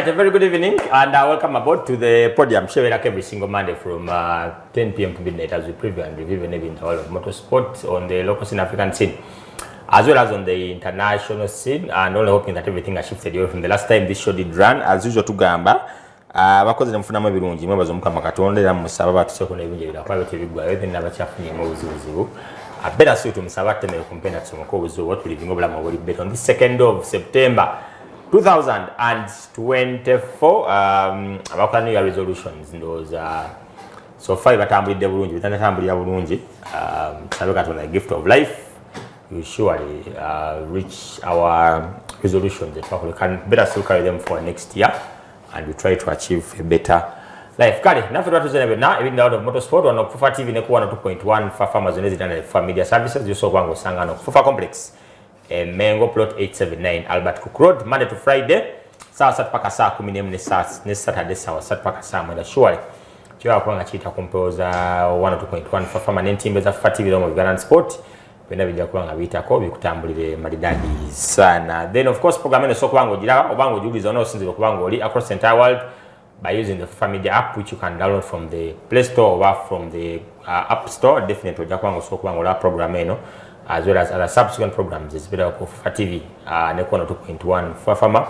Alright, a very good evening and welcome aboard to the Podium show like every single Monday from 10 p.m. to midnight as we preview and review and even all of motorsport on the local scene, African scene, as well as on the international scene, and only hoping that everything has shifted away from the last time this show did run. As usual to Gamba, bakoze nemufuna birungi mwebazo mukama Katonda era musaba batuseko nebingi bidakwa bitebigwa everything nabachafunye mu buzibuzibu. Better suit musaba temere kumpenda tusomoko obuzibu what living obulamu obuli better on the 2nd of September 2024. About New Year resolutions those so far batambulidde bulungi bitanatambulira bulungi. Sabe Katonda gift of life we surely reach our resolutions that we can better still carry them for next year and we try to achieve a better life. Kale nafe twatuzene na even out of motorsport on Kufa TV ne ku 102.1 for farmers and for media services you so kwango sangano Kufa complex Mengo plot 879 Albert Cook Road Monday to Friday saa sat paka saa 10 ne Saturday saa sat paka saa mwenda surely kiwa kwanga chita kumpoza 102.1 for permanent team za Kufa TV mu Uganda sport kwenda bijja kwanga bitako bikutambulire maridadi sana. Then of course program ene soko bango jira obango juliza ono sinziro kubango oli across the entire world by using the Kufa Media app which you can download from the Play Store or from the App Store. Definitely jakwango soko bango la program eno as well as other subsequent programs. It's better for Kufa TV Neko 2.1 for Farmer,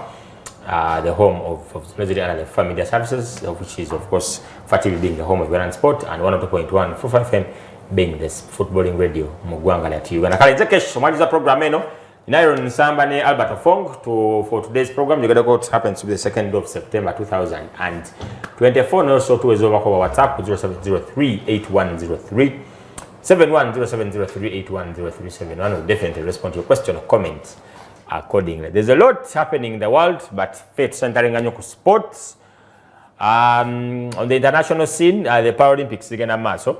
the home of President and the Kufa Media Services, which is of course Kufa TV being the home of Uganda sport, and 102.1 for FM being the footballing radio mugwanga lya Uganda. Kale nze kesho maliza program eno inayo nsamba ne Albert Ofong for today's program. You gotta go what happens to be the 2nd of September 2024. And also to ezoba kwa WhatsApp 07038103 710703810371 will definitely respond to your question or comment accordingly. There's a lot happening in the world, but faith centering on sports. On the international scene, the Paralympics again are maso.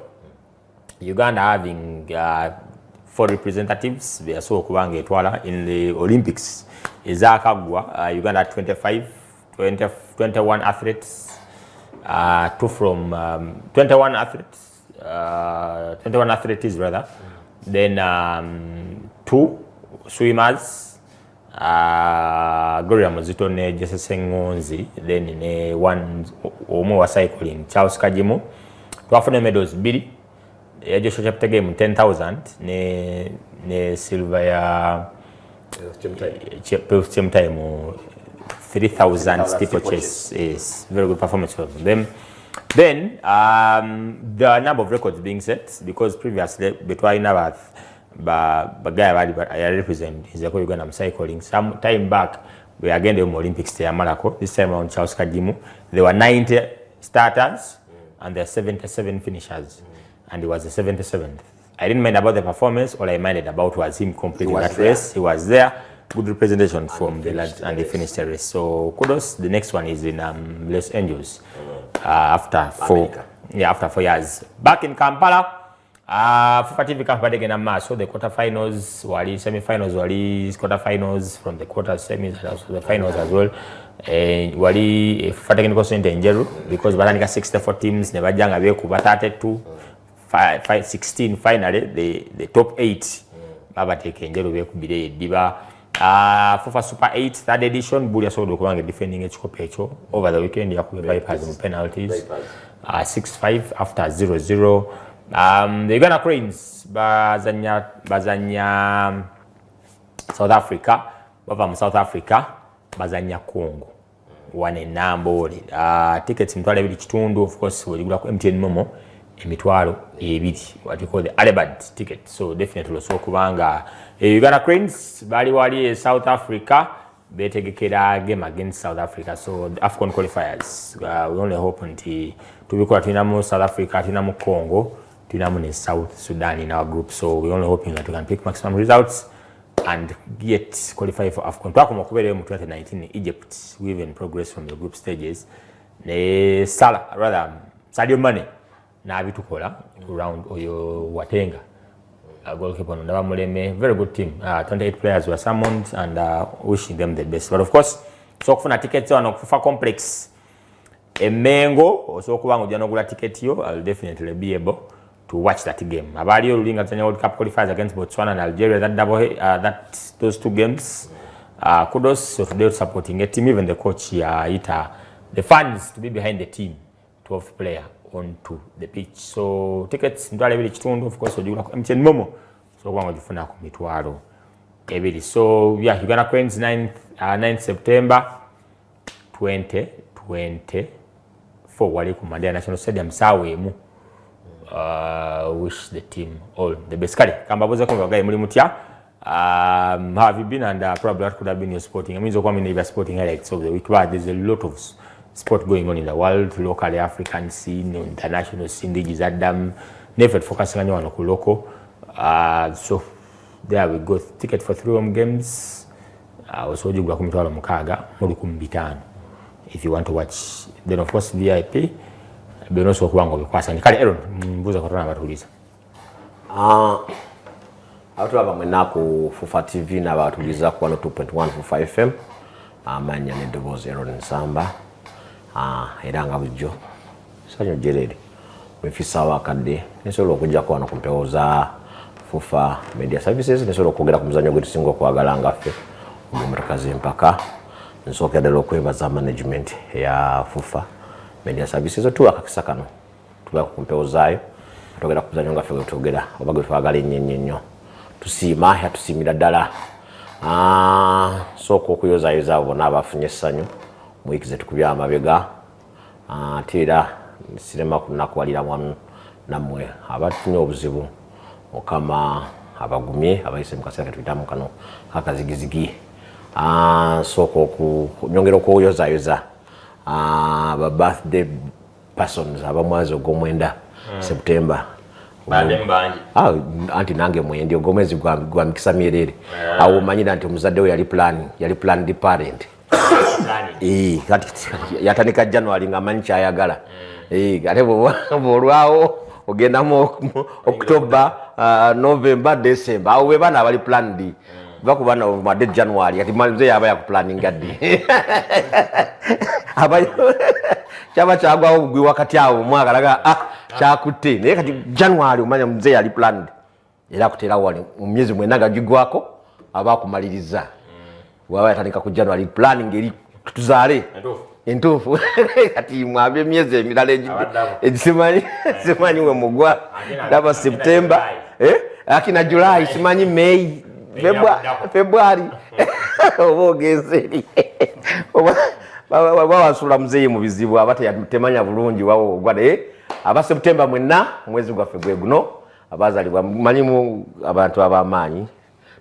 Uganda having 4 representatives. They are so kubange etwala in the Olympics. Izakagwa Uganda had 21 athletes. 21 athletes rather. Then 2 swimmers. Gloria Muzito ne Jesse Sengonzi. Then in one omo cycling Charles Kajimu. Twafuna medals bidi. Joshua chapter game 10,000 ne silver ya team time 3,000 steeplechase is very good performance for them. Then the number of records being set because previously between our guy I represent is a Uganda cycling some time back we again the Olympics there Malako this time around Charles Kajimu there were 90 starters and there are 77 finishers. And he was the 77th. I didn't mind about the performance. All I minded about was him completing that race. He was there. Good representation from the lads, and they finished the race. So kudos. The next one is in Los Angeles after 4 years. Back in Kampala, Fufa TV Kampala again. So the quarterfinals, semi-finals, quarterfinals from the quarter semis, and also the finals as well. Wali Fufa Technical Center in Jeru because Balanika 64 teams never janga beku 32. 16 finally the top 8 baba take njero be kubire diba Fufa Super 8 third edition buli asobola okubange defending ekikopo ekyo over the weekend yakube bypass mu penalties 6-5 after 0-0. The Uganda Cranes bazanya South Africa bava mu South Africa bazanya Congo wane nambole tickets mtwala ebili kitundu of course wajigula ku MTN Momo emitwalo ebiri what we call the Alibad ticket. So definitely so kubanga Uganda Cranes bali wali South Africa betegekera game against South Africa. So the AFCON qualifiers we only hope until to be quite in South Africa, in Congo, in South Sudan in our group. So we only hoping that we can pick maximum results and get qualified for AFCON. Twako mokubele mu 2019 Egypt we even progress from the group stages. Ne Salah rather Sadio Mane na abitukola round oyo watenga goalkeeper ndaba muleme very good team. 28 players were summoned and wishing them the best. But of course so kufuna tickets on Kufa complex emengo so kubanga ujja nogula ticket yo I'll definitely be able to watch that game. Abali olulinga Tanzania World Cup qualifiers against Botswana and Algeria that those 2 games kudos to today supporting a team, even the coach the fans to be behind the team, 12th player onto the pitch. So tickets ntwale bili kitundu, of course ojula ku MTN Momo, so kwanga jifuna ku mitwalo ebili. So yeah, Uganda Cranes 9th September 2024 wali ku Mandela National Stadium sawemu. Wish the team all the best. Kale kambabuze ko bagaye muri mutya. Have you been, and probably that could have been your sporting. I mean, so sporting highlights of the week, but there's a lot of sport going on in the world, locally, African scene, international scene, Adam, never focusing on local. So there we go. Ticket for 3 home games. Also, you go to Mukaga, Murukumbitano. If you want to watch, then of course VIP. But also, Wango, because I can't Buza Corona Tuliza. Atu abamwena ku Fufa TV na batuliza ku 102.1 Fufa FM. Amanya ne Dobozi Aaron Nsamba. Era nga bujjo. Sanyo jerere. Mwefisa wakadde. Nesolo okujja ku wano kumpeoza Fufa Media Services. Nesolo okwogera ku muzanyo gwe tusinga okwagala nga ffe. Omumurakazi mpaka. Nsokedde okwebaza management ya Fufa Media Services. Otu akakisa kano. Tuba kumpeozaayo. Atogera ku muzanyo nga ffe gwe tutogera. Oba gwe twagala ennyo. Tusima ya tusimira ddala soko okuyozayoza bona abafunye essanyu muyikize tukubya amabega tira sinema kunakwalira wamu namwe abatunye obuzibu okama abagumye abayise mukasera katwitamu kano akazigizigi soko kunyongera okuyozayoza ba birthday persons abamwazo gomwenda September anti nange mwendi ogomezi gwa mikisa mierere awo manyira nti omuzadde we yali planned parent kati yatandika January nga manyi kyayagala ate bolwawo ogenda mu October November December awo bana abali planned bakubana mu January ati malize yaba ya planning addi abayo chaba chagwa ogwi wakati awo mwagalaga chakutte naye kati January umanya mzee yali planned era kutera wali mu myezi mwenaga gigwako abakumaliriza wawe atandika ku January planning eri tuzaale entufu kati mwabye myezi emirala simanyi we mugwa daba September akina July simanyi May February obogezeri wasula mzee mu bizibu abate yatemanya bulungi wawo ogwade aba September mwena mwezi gwa February guno abazalibwa manyimu abantu abamanyi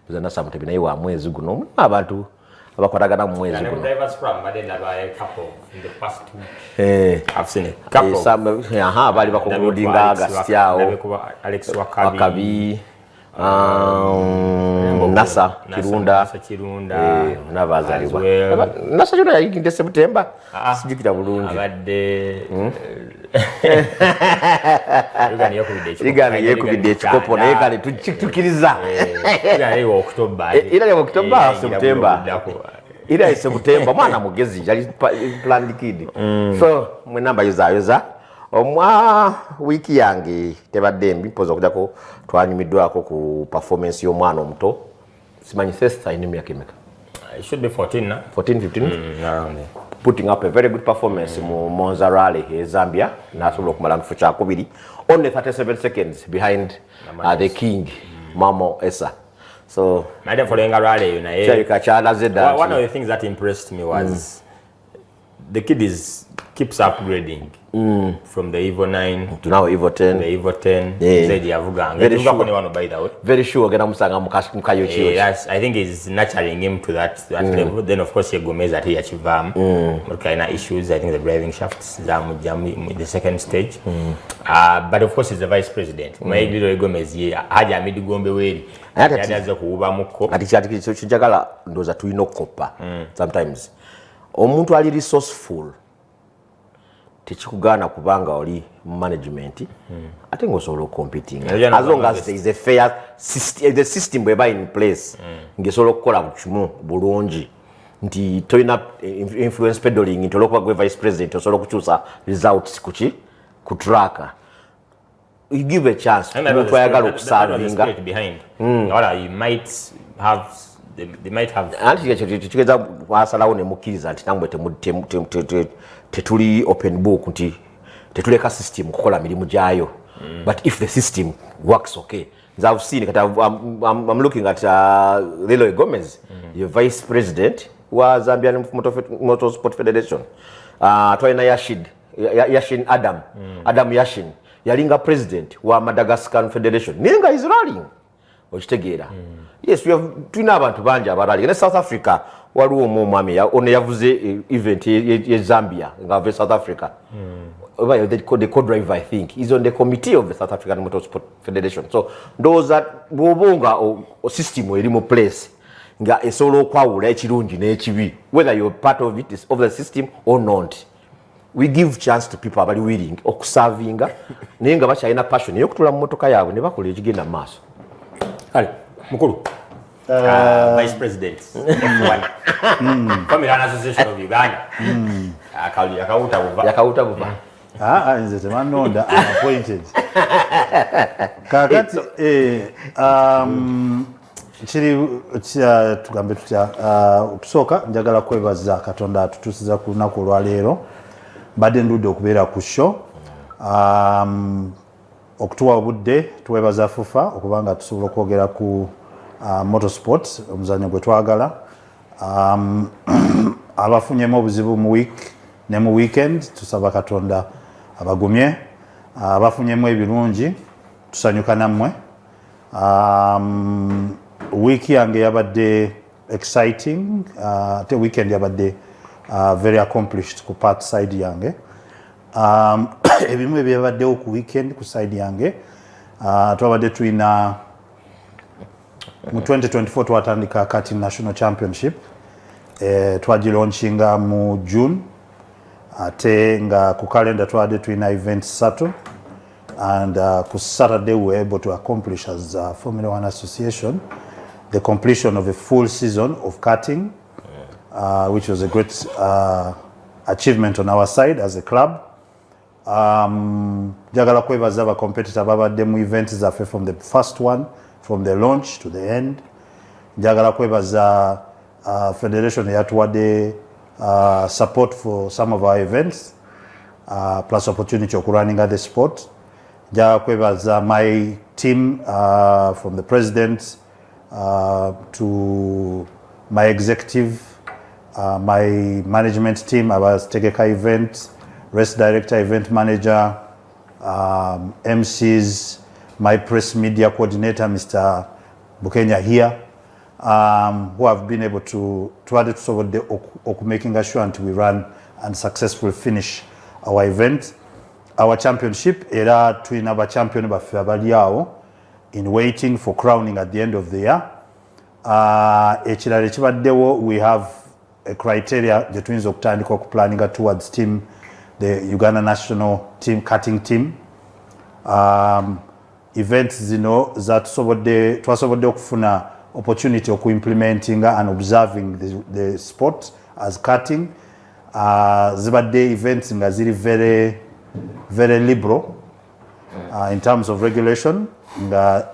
tuzana samutebe nayi wa mwezi guno abantu abakwatagana mu mwezi guno I've seen a couple bali bakokuludinga agastyawo Alex Wakabi Nasa Kirunda nabazalibwa Nasa Kirunda yayingide September sijikira bulungi abadde Igani yekubide ekikopo naye kale tukiriza ira ya October September ira ya September mwana mugezi yali planned kid so mwe namba yoza omwa wiki yange tebadde mbi poza kujako twanyumiddwako ku performance y'omwana omuto simanyi sesta ine myaka emeka it should be 14 na 14 15 around there putting up a very good performance mu Monza Rally Zambia nasobola okumala kifo kya kubiri only 37 seconds behind the king Mamo Esa. So madam following rally one of the things that impressed me was the kid keeps upgrading from the Evo 9 to now Evo 10. The Evo 10. Very sure. By the way. Very sure. Yes, I think he's nurturing him to that level. Then of course Gomez at he achieved kind of issues. I think the driving shafts in the second stage. But of course he's the vice president. My little Gomez haja amidi gombe weli. Yadaza kuuba muko. Ati kyati kinjagala ndoza tulina okkopa sometimes. Omuntu ali resourceful tekikugana kubanga oli management ate ngosobola competing as long as there is a fair system, the system whereby in place ngesobola okukola bukimu bulungi nti toyina influence peddling nti olwokuba gwe vice president osobola okukyusa results ku tracker. You give a chance omuntu ayagala okusavinga you might have they might have anti kigeza wasalawo ne mukkiriza nti namwe tetuli open book nti tetuleka system kukola mirimu gyayo but if the system works okay I've seen it. I'm looking at Leroy Gomez, the vice president was Zambian Motorsport Federation. Twaina Yashin Adam Yashin yalinga president wa Madagascar Federation. Ninga is running. Ochitegera. Yes, we have twina abantu banje abarali. In South Africa waliwo omwami ono yavuze event ye Zambia ngave South Africa. The co-driver, I think, is on the committee of the South African Motorsport Federation. So those that bobonga or system or remote place nga esolo kwawula ekirungi n'ekibi, whether you're part of it is of the system or not. We give chance to people abali willing okuservinga naye nga bakyalina passion ey'okutula mu motoka yaabwe ne bakola ekigenda mu maaso. Kale mukulu vice president Formula Association of Uganda yakawuta buva nze tebanonda appointed kakati kiri tugambe tutya okusooka njagala kwebaza Katonda atutuusiza ku lunaku olwaleero mbadde ndudde okubeera ku show okutuwa obudde twebaza FUFA okubanga tusobola okwogera ku motorsport omuzannyo gwe twagala abafunyemu obuzibu mu week ne mu weekend tusaba Katonda abagumye abafunyemu ebirungi tusanyuka nammwe week yange yabadde exciting ate weekend yabadde very accomplished ku part side yange ebimu ebyabaddewo ku weekend ku side yange twabadde tulina mu 2024 twatandika karting national championship twagilaunchinga mu June ate nga ku calendar twabadde tulina events 3 and ku Saturday we were able to accomplish as Formula 1 Association the completion of a full season of karting which was a great achievement on our side as a club. Jagala kwebaza aba competitor babadde mu events zaffe from the first one from the launch to the end. Jagala kwebaza federation yatuwadde support for some of our events plus opportunity of running the sport. Jagala kwebaza my team from the president to my executive my management team abastegeka event race director event manager MCs my press media coordinator Mr. Bukenya here who have been able to making sure until we run and successfully finish our event our championship era twina aba champion baffe abali awo in waiting for crowning at the end of the year ekirala ekibaddewo we have a criteria gye tuyinza okutandika okuplanninga towards team the Uganda national team karting team events zino twasobodde okufuna opportunity okuimplementinga and observing the sport as karting zibadde events nga ziri very liberal in terms of regulation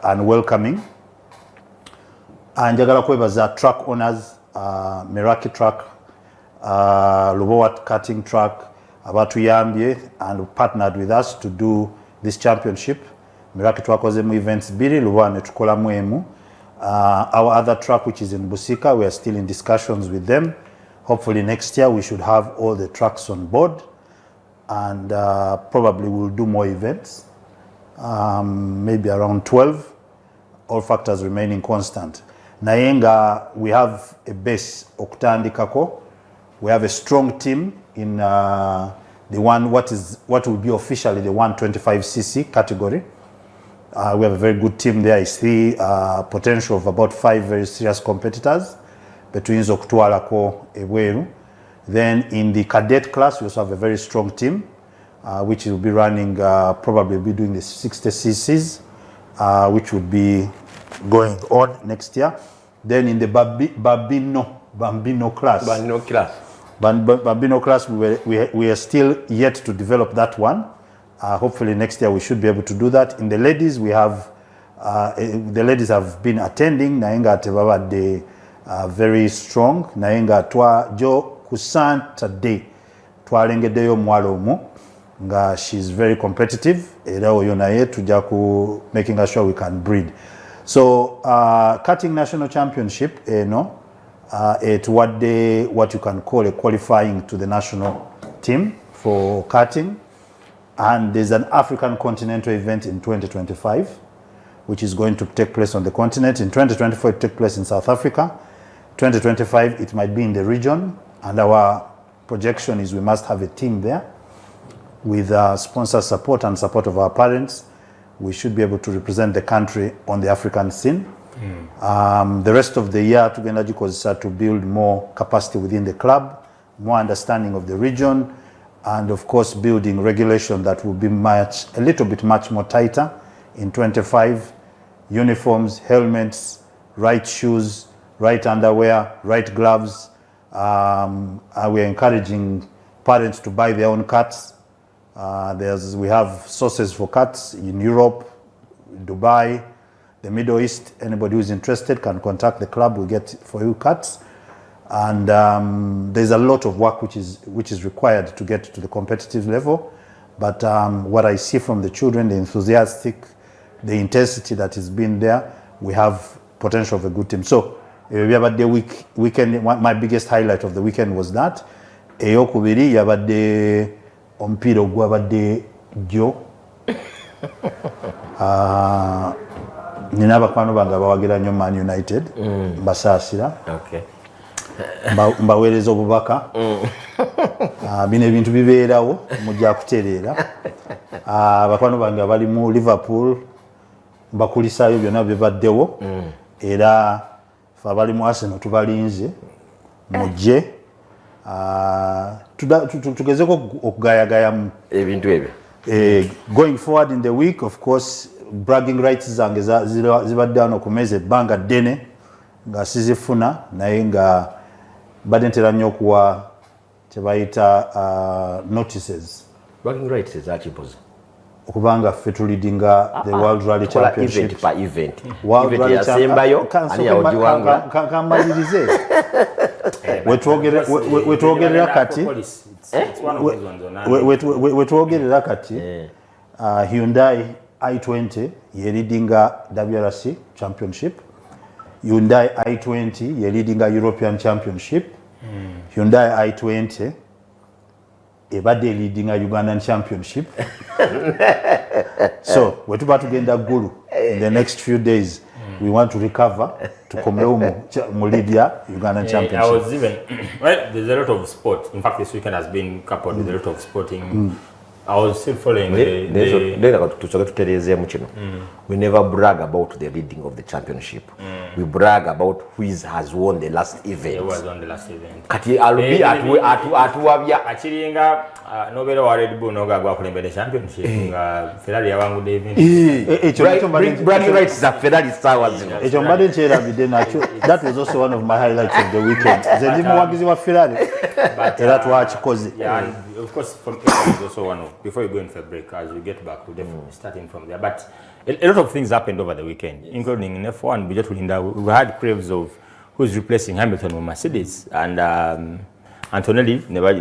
and welcoming njagala kwebaza track owners Meraki track LUBOWA karting track abatuyambye and partnered with us to do this championship Meraki twakozemu events 2 LUBOWA ne tukolamu emu our other track which is in Busika we are still in discussions with them hopefully next year we should have all the tracks on board and probably we'll do more events maybe around 12 all factors remaining constant naye nga we have a base okutandikako we have a strong team in the one what will be officially the 125cc category we have a very good team there. I see potential of about 5 very serious competitors between okutwalako ebweru. Then in the cadet class we also have a very strong team which will be running probably be doing the 60cc's which would be going on next year. Then in the Bambino class we are still yet to develop that one. Hopefully next year we should be able to do that. In the ladies we have the ladies have been attending nayenga tebabadde very strong naye nga jo ku Saturday twalengeddeyo omuwala omu nga she's very competitive era oyo naye tujja ku making sure we can breed. So karting national championship etuwadde what you can call a qualifying to the national team for karting, and there's an African continental event in 2025 which is going to take place on the continent. In 2024 it took place in South Africa. 2025 it might be in the region, and our projection is we must have a team there with sponsor support and support of our parents. We should be able to represent the country on the African scene. The rest of the year tugenda gikozesa to build more capacity within the club, more understanding of the region, and of course building regulation that will be a little bit much more tighter in 25. Uniforms, helmets, right shoes, right underwear, right gloves. We're encouraging parents to buy their own karts. We have sources for karts in Europe, Dubai, the Middle East. Anybody who's interested can contact the club. We get for you karts. And there's a lot of work which is required to get to the competitive level. But what I see from the children, the enthusiastic, the intensity that has been there, we have potential of a good team. So the weekend, my biggest highlight of the weekend was that. Eyokubiri yabadde omupiira ogwabadde jjo. Nina abakwano bange abawagira nnyo Man United, mbasaasira. Okay. Mbaweereza obubaka. Bino ebintu bibeerawo mujja kutereera. Abakwano bange abali mu Liverpool mbakulisaayo byonna bibaddewo. Era fe abali mu Arsenal tubalinze mujje. Tugezeko okugayagaya ebintu ebyo. Going forward in the week, of course, bragging rights zange zibadde wano ku meza ebbanga ddene nga sizifuna naye nga badde ntera nnyo okuwa kyebayita notices. Bragging rights ezakipoza okubanga ffe tulidinga the World Rally Championship. Event by event. World Rally yasembayo ani yaojiwanga. Kamalirize. Wetwogerera kati. Wetwogerera kati. Hyundai i20 yeridinga WRC Championship. Hyundai i20 yeridinga European Championship. Hyundai i20 ebadde leading Ugandan Championship. So wetuba tugenda gulu in the next few days. We want to recover to Komleumu Molibia Ugandan Championship. I was even well, there's a lot of sport. In fact, this weekend has been coupled with a lot of sporting. I was still following we never brag about the leading of the championship. We brag about who has won the last event. Who was on the last event. Kati alubi atuwabya achiringa nobera wa Red Bull noga gwa kulembera championship nga Ferrari yawangu the event. Bragging rights za Ferrari sawa zino. Ejo mbade nchera bide nacho. That was also one of my highlights of the weekend. Zelimu wagizi wa Ferrari. But era twachikoze. Yeah, and of course from April is also one of, before you go in for a break, as we get back, we'll definitely starting from there. But a lot of things happened over the weekend, including in F1. We had craves of who's replacing Hamilton with Mercedes, and Antonelli never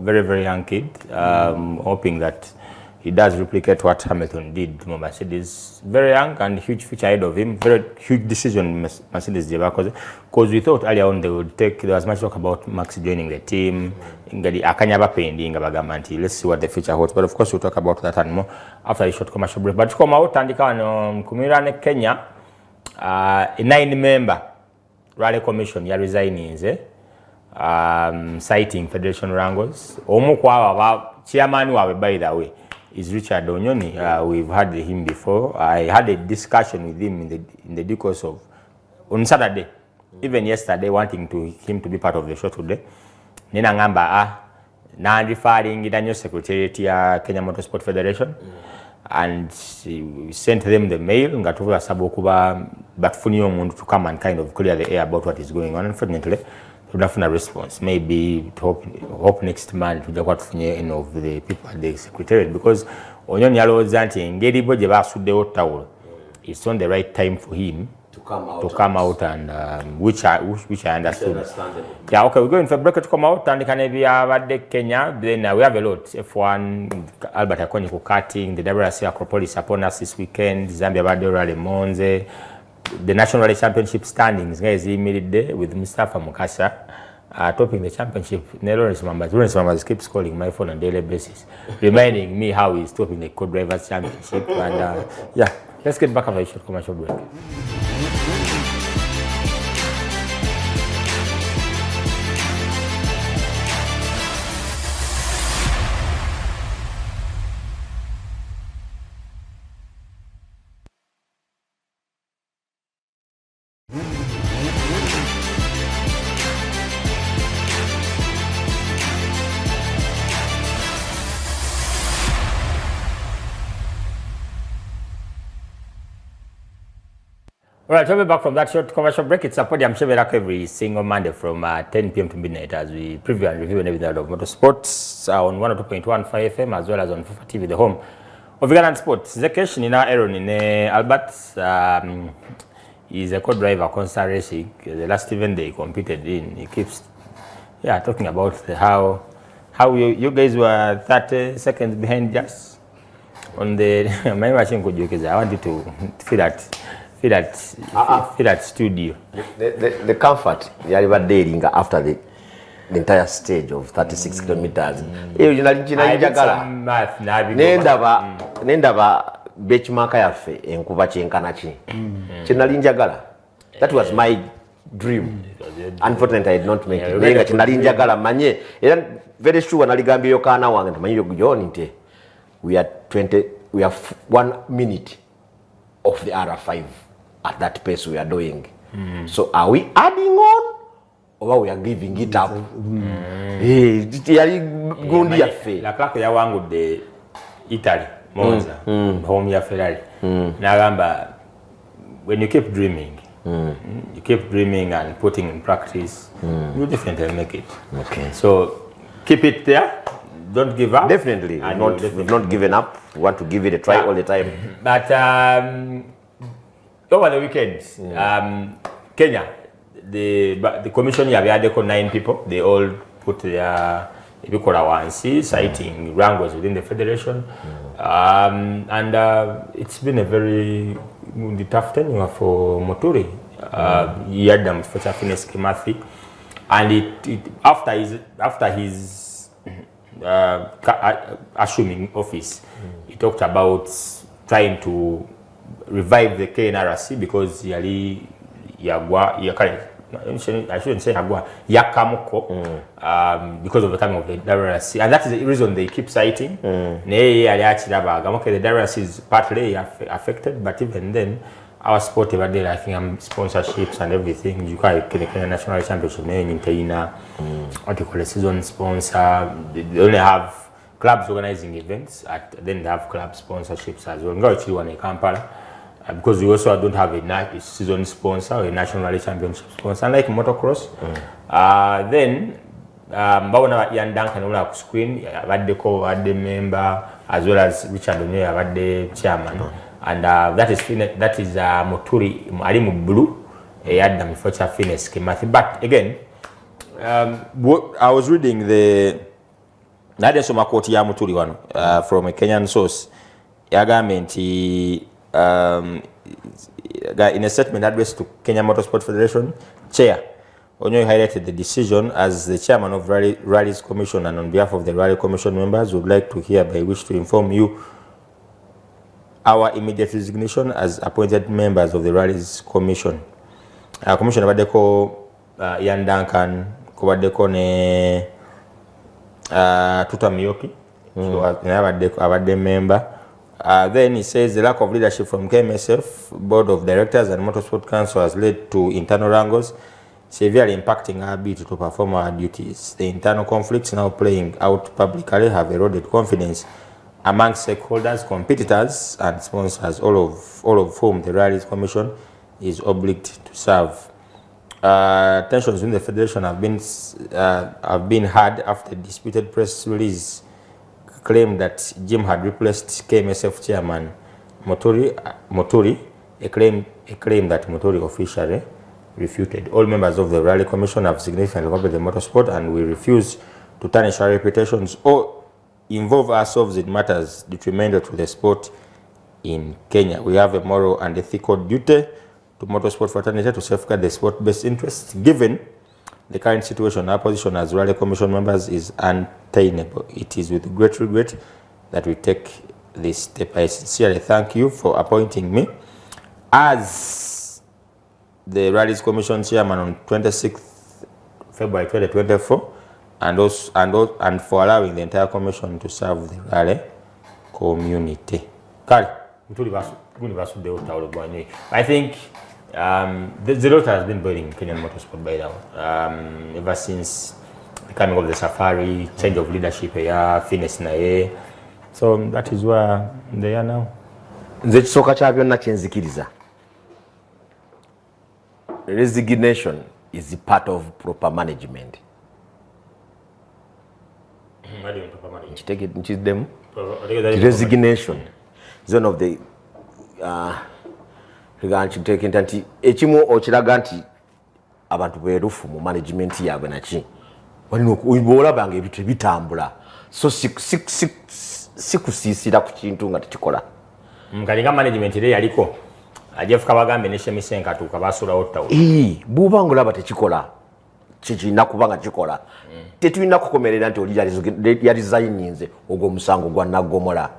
very, very young kid, hoping that he does replicate what Hamilton did to Mercedes. Very young and huge future ahead of him. Very huge decision Mercedes did, because we thought earlier on they would take. There was much talk about Max joining the team. Let's see what the future holds. But of course we'll talk about that and more after a short commercial break. But come out and Kumirane Kenya, a 9-member rally commission ya resigning, citing Federation Wrangles. Chairman by the way is Richard Onyoni. We've had him before. I had a discussion with him in the course of on Saturday, even yesterday, wanting him to be part of the show today. Nina ngamba na referring the new secretariat ya Kenya Motorsport Federation, and we sent them the mail ngatuva sabokuba but funio mundu to come and kind of clear the air about what is going on. Unfortunately, we don't have a response. Maybe hope next month we got any of the people at the secretariat, because Onyoni always anti ngeri boje basudde ottawo. It's on the right time for him come out and which I understood. Yeah, okay, we're going for break to come out and can be Kenya. Then we have a lot. F1, Albert Akoni karting, the WRC Acropolis upon us this weekend, Zambia Badora Monze, the National Rally Championship standings, guys, immediately with Mustafa Mukasa. Topping the championship. Lawrence Mambas keeps calling my phone on a daily basis, reminding me how he's topping the co-drivers championship. And yeah, let's get back after a short commercial break. All right, we'll be back from that short commercial break. It's a Podium show every single Monday from 10 p.m. to midnight as we preview and review everything of motorsports on 102.15 FM as well as on FIFA TV, the home of Vegan Sports. The question in our Aaron in Albert is a co-driver constant racing. The last event they competed in, he keeps talking about how you guys were 30 seconds behind just on the my machine could you I want you to feel that studio. The comfort you are dating after the entire stage of 36 kilometers. Nendaba benchmark yafe enkuba kyenkana ki. Kinali njagala. That was my dream. Unfortunately I did not make it. Nenga kinali njagala manye. Era very sure naligambye yokana wange ntamanyi yogoni nte. We are 1 minute of the R5 at that pace we are doing. So are we adding on or we are giving it up? La claque ya wangu de Italy, Monza, home ya Ferrari. Nagamba, when you keep dreaming, you keep dreaming and putting in practice, you definitely make it. Okay. So keep it there. Don't give up. Definitely. We've not given up. We want to give it a try all the time. But over the weekend, Kenya, the commission have had 9 people. They all put their citing wrangles within the federation. And it's been a very tough tenure for Moturi. He had them for Chafines Kimathi. And after his assuming office, he talked about trying to revive the KNRC because I shouldn't say Yakamoko because of the time of the WRC, and that is the reason they keep citing. The WRC is partly affected, but even then, our sport over there, I think sponsorships and everything. You can't get the national championship in Taina, what you call a season sponsor. They only have clubs organizing events, then they have club sponsorships as well. Go to one in Kampala. Because we also don't have a season sponsor or a national rally championship sponsor, unlike motocross. Then, Bawana Ian Duncan on screen, had the member as well as Richard O'Neill, had the chairman, and that is Moturi Alimu Blue, a Adam for Fitness Kimathi. But again, I was reading the Nadesoma Koti Moturi one from a Kenyan source. Yagamenti. In a statement addressed to Kenya Motorsport Federation, Chair Onyo highlighted the decision as the chairman of Rallies Commission, and on behalf of the Rally Commission members, would like to hereby wish to inform you our immediate resignation as appointed members of the Rallies Commission. Commission abadeko Ian Duncan, kubadeko ne Tuta Miyoki, so abadeko member. Then he says the lack of leadership from KMSF, Board of Directors and Motorsport Council has led to internal wrangles, severely impacting our ability to perform our duties. The internal conflicts now playing out publicly have eroded confidence among stakeholders, competitors and sponsors, all of whom the Rallies Commission is obliged to serve. Tensions in the Federation have been had after disputed press release claimed that Jim had replaced KMSF chairman Motori, a claim a claim that Motori officially refuted. All members of the Rally Commission have significantly involved in motorsport, and we refuse to tarnish our reputations or involve ourselves in matters detrimental to the sport in Kenya. We have a moral and ethical duty to motorsport fraternity to safeguard the sport best interests. Given the current situation, our position as Rally Commission members is untenable. It is with great regret that we take this step. I sincerely thank you for appointing me as the Rallies Commission chairman on 26th February 2024, and for allowing the entire commission to serve the Rally community. I think the lot has been building Kenyan motorsport by now. Ever since the coming of the safari, change of leadership here, fitness na ye. So that is where they are now. Nze kisoka kya byonna kyenzikiriza. Resignation is part of proper management. What do you mean proper management? Take it into them. Resignation is one of the take it anti ekimu okiraga nti abantu beerufu mu management yaabwe naki walina okubola bange ebintu bitambula so sikusiisira ku kintu nga tekikola ngalinga management ile yaliko ajefuka bagambe ne shemisenga tuka basulawo tawo buba ngolaba tekikola kikina kubanga kikola tetulina kukomerera nti oli yarisigninze ogwo musango gwa nagomola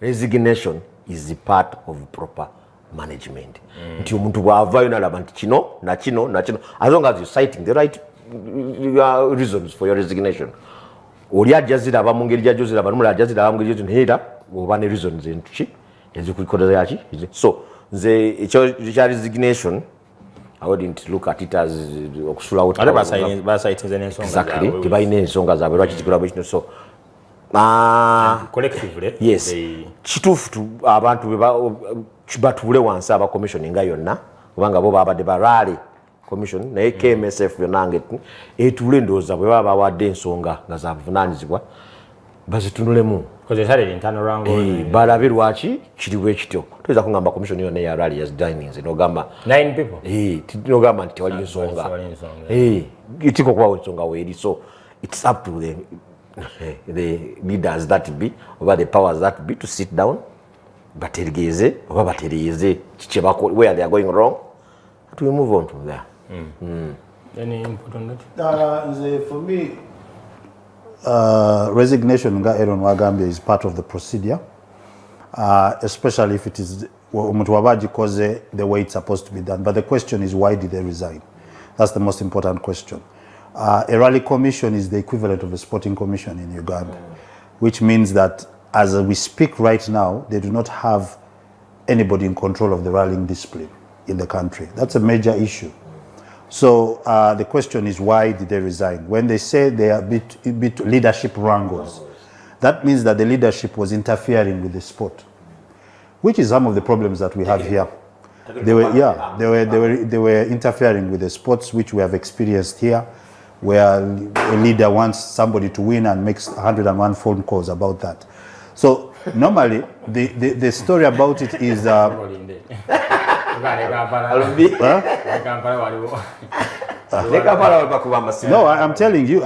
resignation is a part of proper management. Nti omuntu bwavayo nalaba nti kino na kino na kino, as long as you're citing the right reasons for your resignation. Oli ajazira aba mungeri jazira aba numula ajazira aba mungeri nhera oba ne reasons nti ezikukoleza yaki. So nze echo resignation I wouldn't look at it as okusula out. Aba citing ensonga. Exactly. Tibaine ensonga zabe lwaki zikola bwino so collectively yes kitufu abantu batule wansi aba commission nga yonna kubanga bo babadde ba Rally Commission naye KMSF yonange etule ndoza bwe baba wadde ensonga nga za buvunanyizibwa bazitunulemu because it had an internal wrangle balabe lwaki kiriwe kityo tuweza kungamba commission yonna ya Rally as dinings no gamba 9 people no gamba nti wali nsonga itiko kwa nsonga weri so it's up to the leaders that be over the powers that be to sit down baterigeze oba bateriyeze kichebako where they are going wrong to move on from there. Any input on that? For me resignation nga Aaron Wagambia is part of the procedure, especially if it is omuntu wabaji koze the way it's supposed to be done, but the question is why did they resign? That's the most important question. A Rally Commission is the equivalent of a sporting commission in Uganda, which means that as we speak right now, they do not have anybody in control of the rallying discipline in the country. That's a major issue. So the question is why did they resign? When they say they are bit leadership wrangles, that means that the leadership was interfering with the sport, which is some of the problems that we have here. They were interfering with the sports, which we have experienced here, where a leader wants somebody to win and makes 101 phone calls about that. So normally the story about it is no, I'm telling you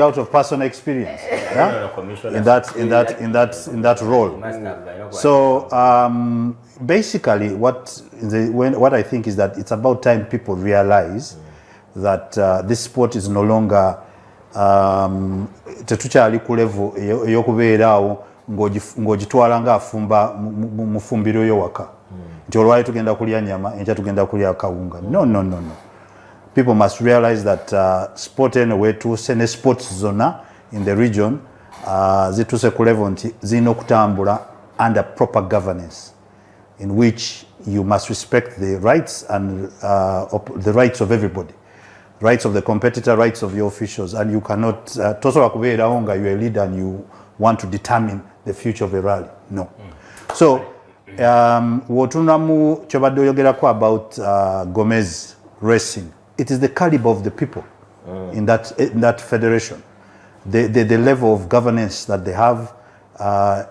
out of personal experience, yeah? in that role. So basically what I think is that it's about time people realize that this sport is no longer tetukyali ku level eyokubeerawo ng'ogitwala ng'afumba mu fumbiro yo waka nti olwali tugenda kulya nyama enkya tugenda kulya kawunga. No. People must realize that sport anyway tuuse ne sports zonna in the region zituuse ku level nti zirina okutambula under proper governance in which you must respect the rights and the rights of everybody. Rights of the competitor, rights of your officials, and you cannot tosobola kubeerawo nga you're a leader and you want to determine the future of a rally. No. So wotunamu kyobadde oyogerako about Gomez Racing, it is the caliber of the people in that federation, the level of governance that they have,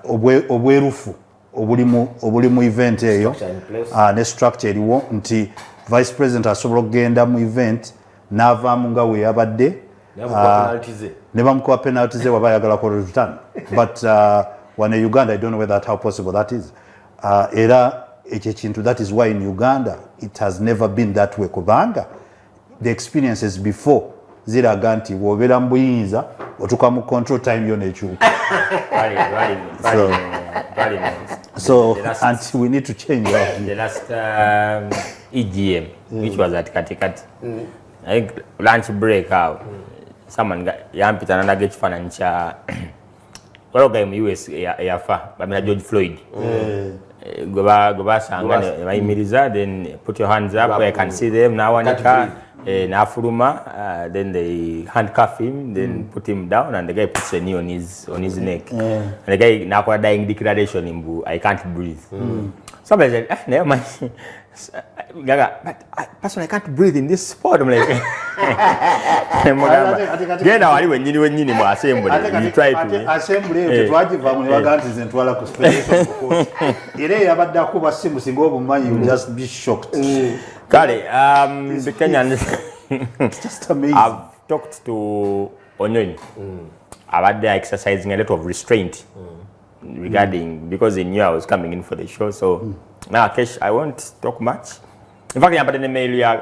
obwerufu obuli mu event eyo ne structure eriwo nti vice president asobola okugenda mu event n'avaamu nga we yabadde ne bamukuba penalty ze waba ayagala ko return but when in Uganda I don't know whether how possible that is era ekyo kintu that is why in Uganda it has never been that way kubanga the experiences before ziraga nti wobeera mu buyinza otuka mu control time yo nekyuka so until we need to change the last EGM which was at Katikati I think lunch break out someone yampita nanaga ekifaananyi kya waloga mu US yafa bamira George Floyd go basanga ne bayimiriza then put your hands up where I can see them now wanika nafuluma then they handcuff him then put him down and the guy puts a knee on his neck and the guy nakola dying declaration imbu I can't breathe somebody said never mind Gaga, but personally I can't breathe in this sport. I'm like, get out when you mo assembly. You try to assembly. Twajiva mu baganti zentwala ku special court. Ire yabadde akuba simu singa obumanyi you just be shocked. Kale, the Kenyans. It's just amazing. I've talked to Onyoni about the exercising a lot of restraint regarding because they knew I was coming in for the show. So now, Kesh, I won't talk much. In fact, I'm an email ya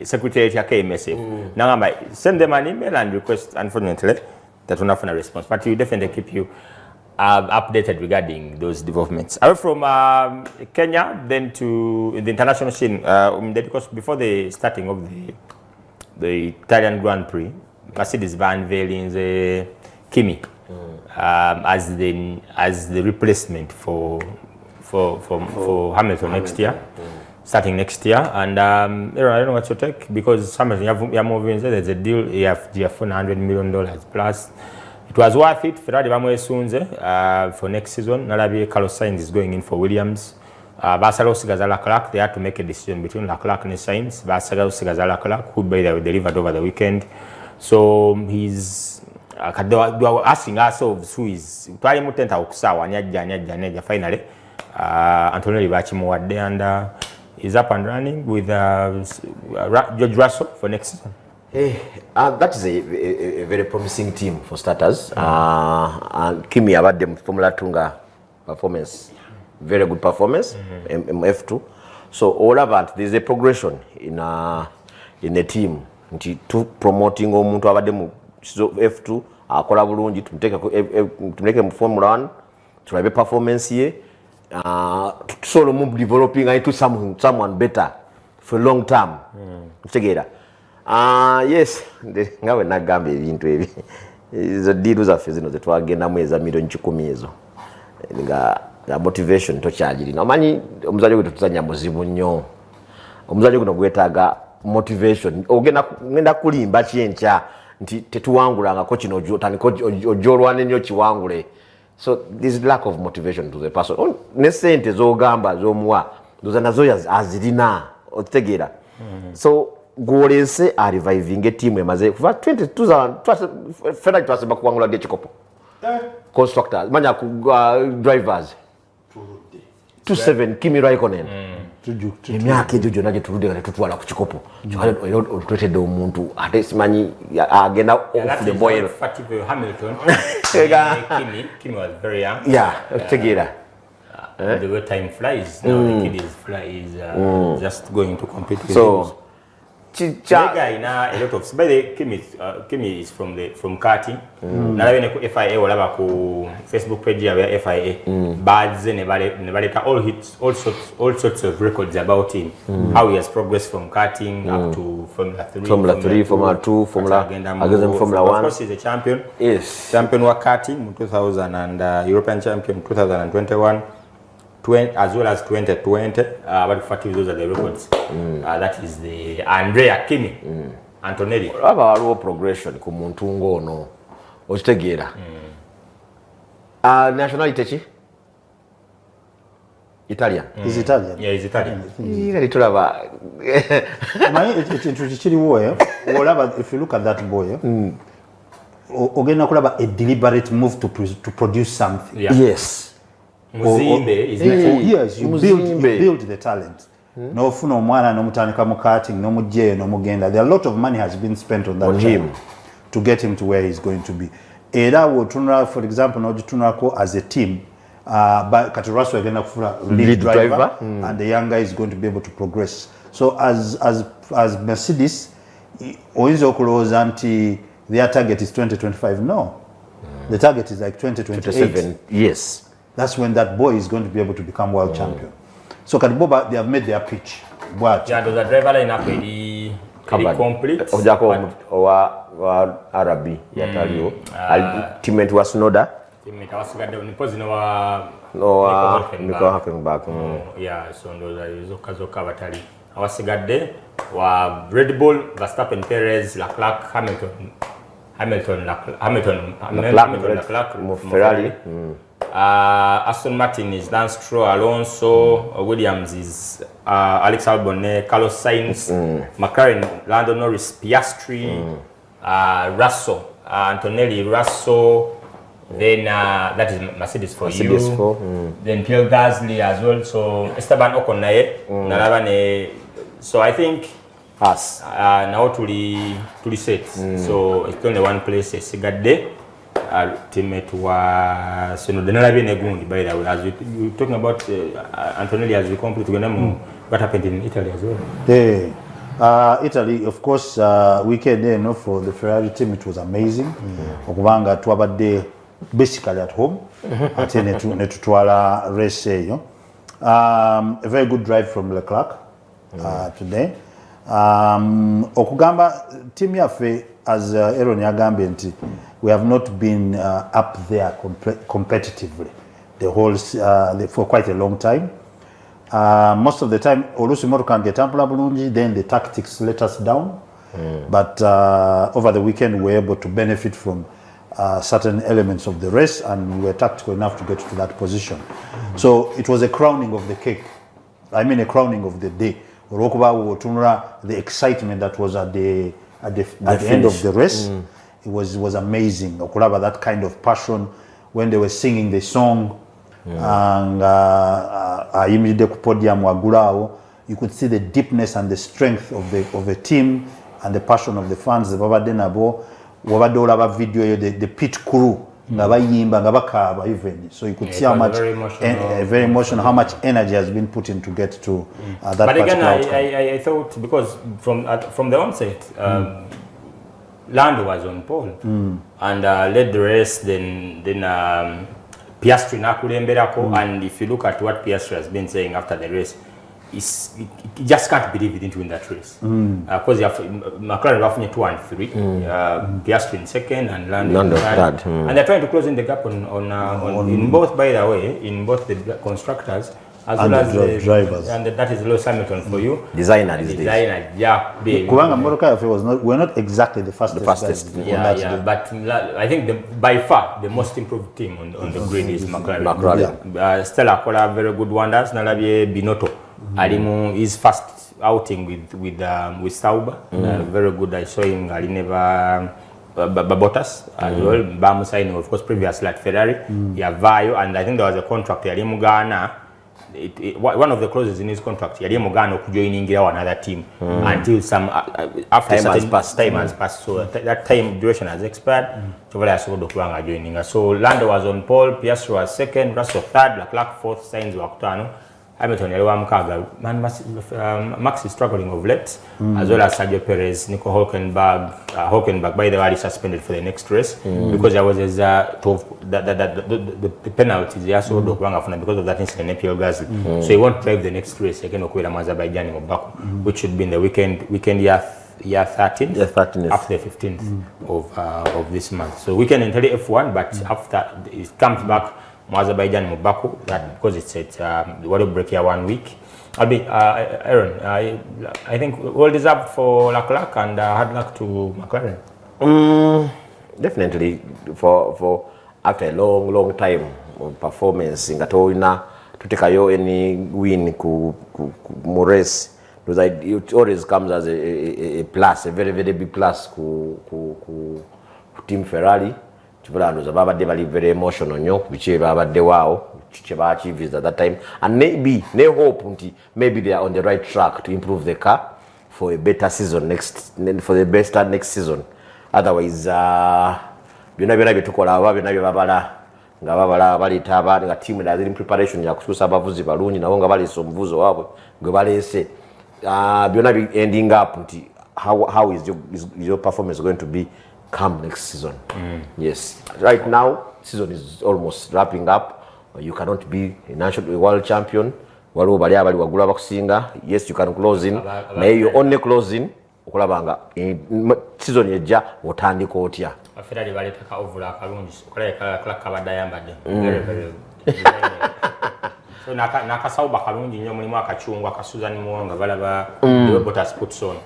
secretary ya KMSF. Now, I might send them an email and request, unfortunately, that will not find a response. But we definitely keep you updated regarding those developments. I went from Kenya, then to the international scene. Because before the starting of the Italian Grand Prix, Mercedes were unveiling the Kimi as the replacement for Hamilton next year, starting next year. And I don't know what to take because Hamilton, you are moving. There's a deal. You have $400 million plus. It was worth it. Ferrari soon for next season. Nalabi Carlos Sainz is going in for Williams. Barcelona Leclerc, they had to make a decision between Leclerc and Sainz. Barcelona Leclerc, who by the way delivered over the weekend. So he's they were asking ourselves who is twali mutenta okusawa nyajja finally Antonelli bachimuwadde and is up and running with George Russell for next season. That is a very promising team for starters. And Kimi abadde mu Formula 2 performance, very good performance in F2. So all about there's a progression in the team. To promoting omuntu abadde mu F2 akola bulungi tumuleke mu Formula 1 tulabe performance ye solo mu developing into someone better for long term kitegeera yes ngawe nagamba ebintu ebi izo deals zaffe zino zetwagenda mu eza million 10 ezo nga motivation tokyagirina omanyi omuzalyo gwe tutuzanya muzibu nnyo omuzalyo guno gwetaaga motivation ogenda kulimba kyenkya nti tetuwangulangako kino ojolwane nnyo kiwangule. So this lack of motivation to the person ne sente zogamba zomuwa doza nazo azirina otegeera. So golese a reviving team emaze kuva 22 Ferrari twasema kuwangula gekikopo constructors manya ku drivers 27 Kimi Raikkonen emyaka ejo gyonna gyetuludde nga tetutwala ku kikopo otwetedde omuntu ate simanyi agenda off the boil. Hamilton Kimi was very young. Otegeera the way time flies now the kid is just going to compete with so guy na a lot of by the Kimi is from karting na lawe ne ku FIA wala ku Facebook page ya FIA badge ne baleta all sorts of records about him, how he has progressed from karting up to Formula 3, Formula 2, Formula 1. Of course he's a champion. Yes, champion wa karting in 2000 and European champion 2021 as well as 2020, but those are the records. That is the Andrea Kimi, Antonelli. Waliwo progression ku muntu ngono okitegeera. Nationality ki? Italian. Is Italian? Yeah, he's Italian. Tulaba. Ekintu kiriwo olaba if you look at that boy ogenda kulaba a deliberate move to produce something. Yes. Muzimbe is yes, you build the talent. No funo omwana nomutandika mu karting no mujjeyo no mugenda. There a lot of money has been spent on that on him to get him to where he's going to be. Era wotunula, for example, no jitunako as a team, but kati Russell agenda kufuna lead driver and the young guy is going to be able to progress. So as Mercedes, oyinza okulowooza nti their target is 2025. No, the target is like 2028. Yes, that's when that boy is going to be able to become world champion. So Kadiboba, they have made their pitch. What? Yeah, the driver lineup very complete. Ojako wa Arabi yataliyo. Teammate was Noda. Teammate wasigadde unipozino wa Nico Hülkenberg. Yeah, so those zoka abatali. Awasigadde wa Red Bull, Verstappen, Perez, Leclerc, Hamilton, Leclerc, Ferrari. Aston Martin is Lance Stroll, Alonso, Williams is Alex Albon, Carlos Sainz, McLaren, Lando Norris, Piastri, Russell, Antonelli, Russell, then that is Mercedes for Mercedes you, then Pierre Gasly as well, so Esteban Ocon naye, so I think us now to set, so it's only one place Sigadde. Teammate was so the Gundi, by the way, as you talking about Antonelli as we complete what happened in Italy as well. Italy, of course, weekend there, no, for the Ferrari team, it was amazing. Okubanga twabadde basically at home. Ate netutwala race yo. A very good drive from Leclerc today. Okugamba team yaffe as Aaron yagambye nti we have not been up there competitively the whole for quite a long time. Most of the time, oluusi motoka ngetambula bulungi, then the tactics let us down. But over the weekend, we were able to benefit from certain elements of the race, and we were tactical enough to get to that position. So it was a crowning of the cake. I mean, a crowning of the day. The excitement that was at the end of the race. It was amazing. Okulaba, that kind of passion when they were singing the song, and immediately Podium wagulao, you could see the deepness and the strength of the team and the passion of the fans. The Baba Denabo, wabadola video, the pit crew, even. So you could see how much very emotional, how much energy has been put in to get to that. But again, I thought because from the onset. Lando was on pole and led the race. Then Piastri nakulemberako, and if you look at what Piastri has been saying after the race, he just can't believe he didn't win that race. Because McLaren were 2 and 3, Piastri in second, and Lando in third. And they're trying to close in the gap on in both, by the way, in both the constructors. As well as the drivers, and that is Lewis Hamilton for you. Designer, yeah. We're not exactly the fastest. Yeah. But I think by far the most improved team on the grid is McLaren. Stella Kola very good wonders. Nalabie Binotto, Alimu his first outing with Sauber, very good. I saw him. Ali never. Bottas as well. Bamu signing, of course, previously at Ferrari. Vaio, and I think there was a contract. Alimu Ghana. One of the clauses in his contract, yali mugano kujoining another team until some after time has passed. So that time duration has expired. So Lando was on pole, Piastri was second, Russell third, Leclerc fourth, Sainz wakutano. Hamilton yaliwa mkaga. Max is struggling of late, as well as Sergio Perez, Nico Hülkenberg by the way suspended for the next race because there was the penalties because of that incident in Pierre Gasly. So he won't drive the next race again Azerbaijan in Baku, which should be in the weekend year 13th, after the 15th of this month. So weekend in F1, but after it comes back Azerbaijan Mubaku, that because it's at world break here 1 week. I'll be Aaron. I think well deserved for Leclerc and hard luck to McLaren. Definitely for after a long time of performance in Gatolina to take any win ku race. Because it always comes as a plus, a very big plus ku team Ferrari. Chibulano zababa de bali very emotional nyo bichiro abadde wao cheba achieved at that time, and maybe they hope maybe they are on the right track to improve the car for a better season for the best start next season. Otherwise byonna byetukola byonna byebabala nga babala balita abandi nga team that in preparation ya kususa abavuzi balungi nabo nga balesa omuvuzo waabwe gwe balese byonna ending up how is your performance going to be come next season. Yes, right now season is almost wrapping up. You cannot be a national world champion waliwo bali abali wagula bakusinga. Yes, you can close in naye you only close in okulabanga season yejja otandika otya Ferrari baleteka ovula akalungi okulabika kabadde ayambadde so nakasawo bakalungi nnyo mulimu akachungwa akasuzan muwanga balaba the MOTORSPORT zone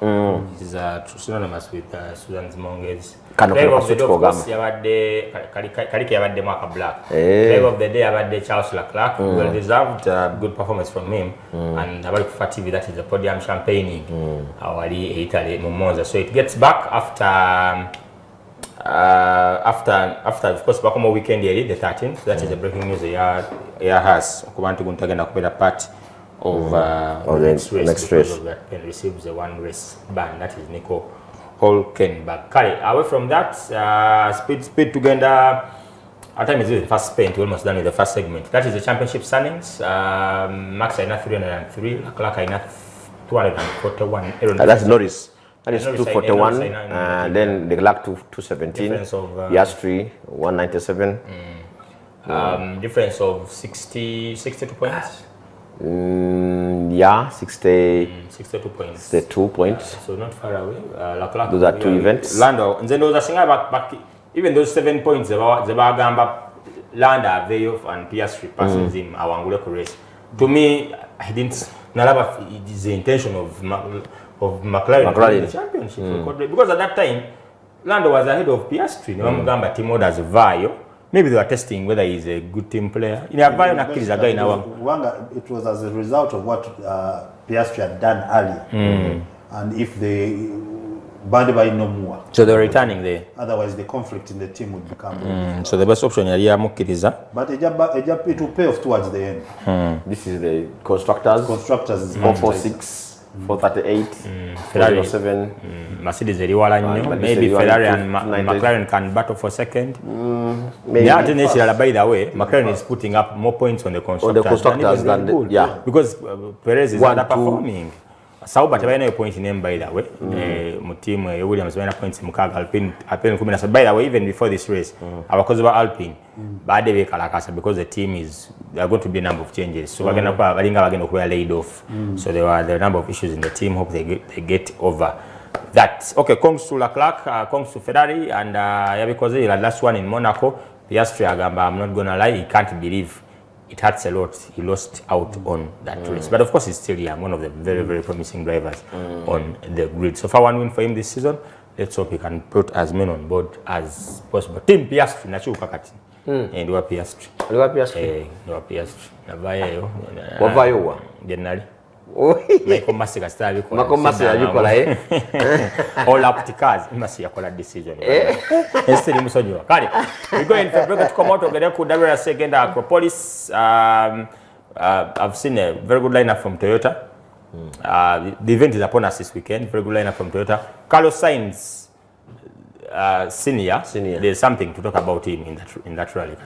is synonymous with Susan Mongez. Driver of the day of course yabadde kaliki yabadde mwaka black. Driver of the day yabadde Charles Leclerc, well deserved good performance from him and abali kufa TV that is the podium champagning awali Italy mu Monza. So it gets back after of course back on weekend here the 13th. That is the breaking news here has kubantu guntagenda kubera part of the next race of that Pen receives a one race ban. That is Nico Hülkenberg. Kale, away from that speed together our time is the first sprint. We're almost done with the first segment. That is the championship standings. Max Aina 303, Leclerc Aina 241. That's Norris. That is 241, and then the Leclerc 217, Piastri 197. Difference of 62 points? Yeah, 62 points. 2 points. So not far away. Leclerc, those are two events. Lando, and then those are single back, even those 7 points, the Bagamba, Lando, Veyoff, and Piastri passes him, Awangule race. To me, I didn't, Nalaba is the intention of McLaren in the championship because at that time Lando was ahead of Piastri. Gamba team orders Vaio. Maybe they were testing whether he's a good team player. In a Vaio nakiriza guy now. It was as a result of what Piastri had done earlier, and if they banned by no more, so they're returning there. Otherwise, the conflict in the team would become. So the best option is Mukiriza. But it will pay off towards the end. This is the constructors. Constructors is 446. 438, Ferrari 7. Mercedes eriwala nnyo. Maybe Ferrari and McLaren can battle for second. Maybe. By the way, McLaren is putting up more points on the constructors than yeah, because Perez is underperforming. Sauber tabayina point name by the way. Mu team Williams bayina points mukaga Alpine 17. By the way, even before this race, abakozi ba Alpine baade bekalakasa because the team is there are going to be a number of changes. So bagenda kwa balinga bagenda kuba laid off. So there are a number of issues in the team. Hope they get over that. Okay, comes to Leclerc, comes to Ferrari, and because the last one in Monaco, Piastri agamba, I'm not gonna lie, he can't believe it hurts a lot. He lost out on that race. But of course, he's still young, one of the very, very promising drivers on the grid. So far, one win for him this season. Let's hope he can put as many on board as possible. Team Piastri, nachu kakati. And wa Piastri. Wa Piastri. Wa Piastri. Navaya yo. Wavayo wa. Generally. Michael Masi kasita abikola. Michael Masi abikola All up to cars. Masi yakola decision. Instead musonyiwa. Kale. We go in for break to come out of the Kudabera second Acropolis. I've seen a very good lineup from Toyota. The event is upon us this weekend. Very good lineup from Toyota. Carlos Sainz senior. There's something to talk about him in that rally.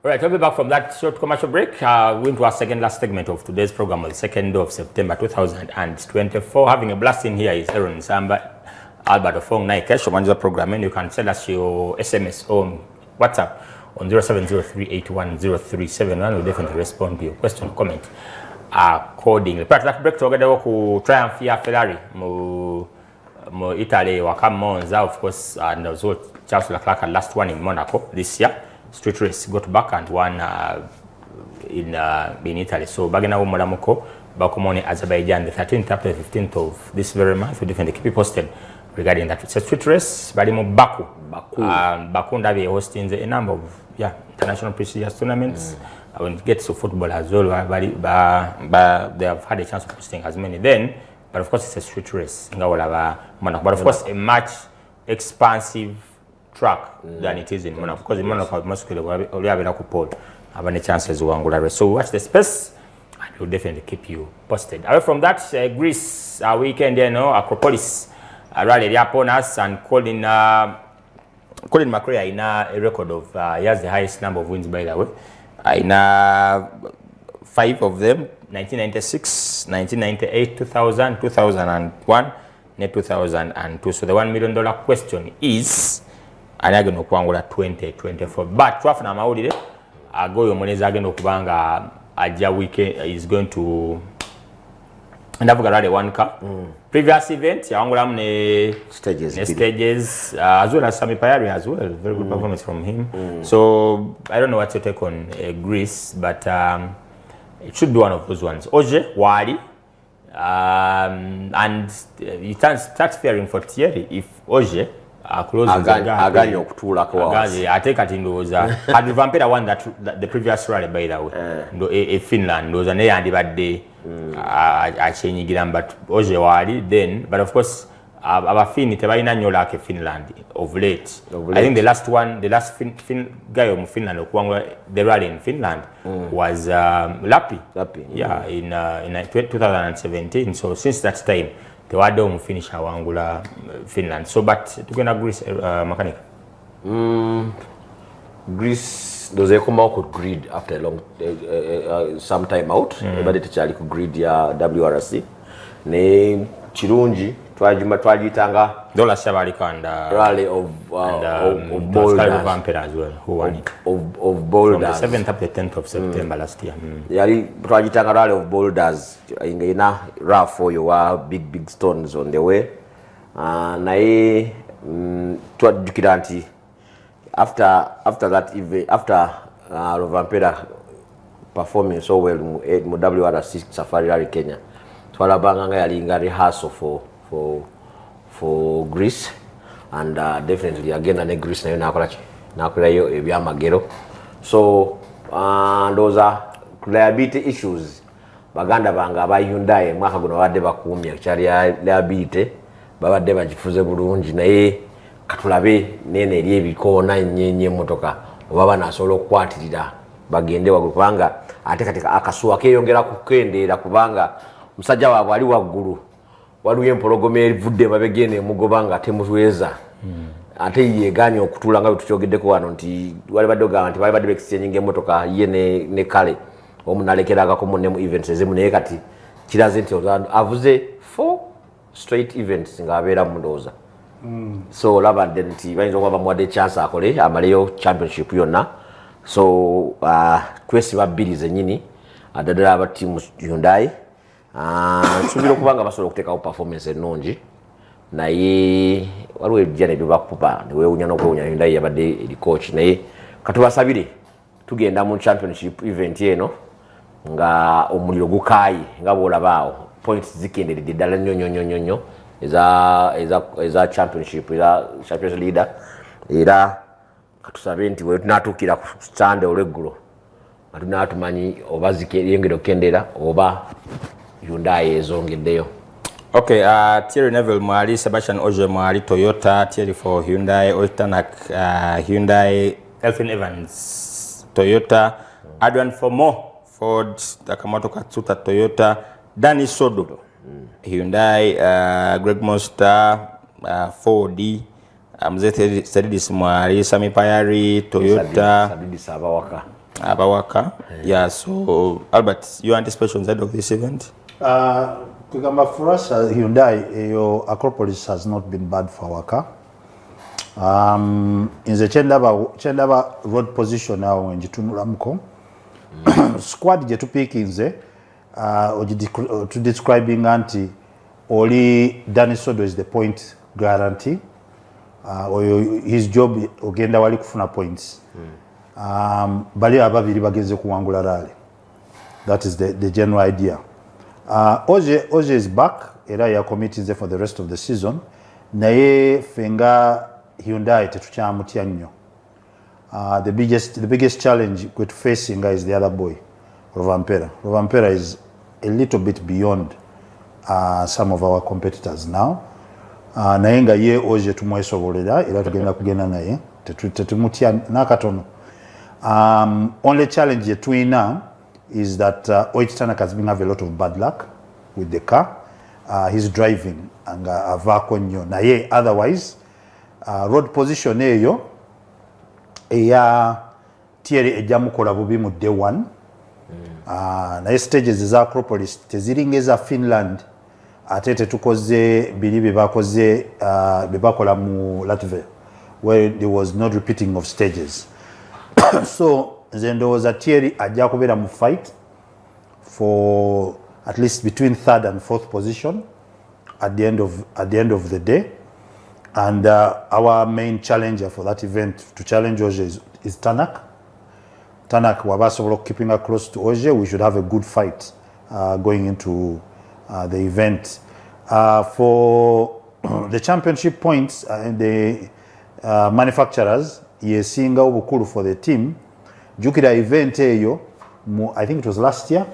All right, we'll be back from that short commercial break. We're into our second last segment of today's program on the 2nd of September 2024. Having a blast in here is Aaron Samba, Albert Ofong Naikesh, on the program, and you can send us your SMS on WhatsApp on 0703810371. We'll definitely respond to your question or comment accordingly. But that break together, we'll triumph here Ferrari, Mo Italy, Wakam Monza, of course, and also Charles Leclerc last one in Monaco this year. Street race got back and won in Italy. So bagena mulamuko bakomone Azerbaijan the 13th up to the 15th of this very month. We definitely keep you posted regarding that. It's a street race. Balimo Baku. Baku ndabi hosting a number of international prestigious tournaments. When it gets to football as well, they have had a chance of hosting as many then. But of course, it's a street race. But of course, a much expansive track than it is in Monaco. Because in Monaco, most people already have any chances to race. So watch the space, and we'll definitely keep you posted. Away from that, Greece weekend, Acropolis rallied upon us, and Colin McRae in a record of he has the highest number of wins, by the way. In 5 of them, 1996, 1998, 2000, 2001, 2002. So the $1 million question is, anageno kwangula 2024. But twafuna amawulire agoyo moneza agenda okubanga ajja weekend is going to ndavuga rally 1K. Previous event yawangulamu ne stages as well as Sami Payari as well. Very good performance from him. So I don't know what's your take on Greece, but it should be one of those ones. Oje Wali and you start fearing for Thierry if Oje aganya okutula kwa agazi ateka tindoza had Vampira won that the previous rally, by the way, a Finland ndoza ne yandibadde achenyigira, but Oje Wali then, but of course abafini tebalina nnyo like Finland of late. I think the last Fin guy of Finland okuwangula the rally in Finland was Lappi. In 2017. So since that time the wadde finish awangula Finland. So but tugenda Greece mechanic. Greece doze come out with grid after a long some time out. But teachali ku grid ya WRC ne chirungi twajitanga Dola Shabalika and rally of boulders. Vampira as well, who won it of boulders from the 7th up to the 10th of September last year. Yali twajitanga rally of boulders ina rough for you big stones on the way. Naye twajukira nti after that event, after Vampira performing so well mu WRC Safari Rally Kenya, twalabanga nga yalinga rehearsal for Greece, and definitely again and Greece nayo nakolayo ebyamagero. So those are liability issues. Baganda banga aba Hyundai mwaka guno wadde bakumya kyali liability babadde bagifuze bulungi, naye katulabe nene eri ebikoona nyenye motoka oba banasobola okukwatirira bagende waggulu, kubanga ate kati akasuwa keyongera kukendeera kubanga musajja waabwe ali waggulu waliwo empologoma evudde mabegene mugobanga temutweza ate yeeganye okutula nga tukyogedeko wano nti wali badde ogamba nti bali badde exchange emotoka ye ne kale omunalekeragako munne mu events ezimu, naye kati kiraze nti avuze 4 straight events ng'abeera mundowooza. So labadde nti bayinza okuba bamuwadde chance akole amaleyo championship yonna. So twesiba bbiri zennyini adaddala aba team Hyundai. Nsuubira okubanga basobola okuteekawo performance ennungi, naye waliwo ebijja nebyo bakupa neweewunya n'okwewunya. Hyundai yabadde eri coach, naye katubasabire tugenda mu championship event eno nga omuliro gukaayi nga bw'olabaawo, points zikenderedde ddala nnyo eza championship, eza champions leader. Era katusabe nti bwe tunatuukira ku stand olweggulo nga tunatumanyi oba ziyongera okukendera oba Hyundai ezongeddeyo. Okay, Thierry Neville mwali, Sebastian Oje mwali Toyota, Thierry for Hyundai, Oitanak Hyundai, Elfin Evans Toyota, Adrian Fomo Ford, Takamoto Katsuta Toyota, Danny Sodo Hyundai, Greg Monster 4D, Mzee Sadidis mwali, Sami Payari Toyota, Sadidis Abawaka. Yeah, so Albert, your anticipations ahead of this event? For us, Hyundai, your Acropolis has not been bad for Waka. In the Chendaba road position now in Jitunuramuko, squad jetu pikinze, to describing anti, only Danny Sodo is the point guarantee. His job ogenda wali kufuna points. Bali ababiri bagenze kuwangula rally. That is the general idea. Oje is back. Era ya committed for the rest of the season. Naye fenga Hyundai tetukyamutya nnyo. The biggest challenge we're facing is the other boy, Rovampera. Rovampera is a little bit beyond some of our competitors now. Naye nga ye Oje tumwesobolera era tugenda kugenda naye tetumutya nakatono. Only challenge yetwina is that Oichitanak has been having a lot of bad luck with the car. He's driving and avako nnyo naye otherwise road position eyo eya Thierry ejja mukola bubi mu day 1. Naye stages za Acropolis teziringa eza Finland ate tetukoze biri bebakola mu Latvia where there was no repeating of stages. So nze ndowooza Thierry ajja kubeera mu fight for at least between 3rd and 4th position at the end of the day. And our main challenger for that event to challenge Oje is Tanak. Tanak wabasobola keeping her close to Oje. We should have a good fight going into the event. For the championship points, the manufacturers yesinga obukulu for the team. Jukira event eyo, I think it was last year.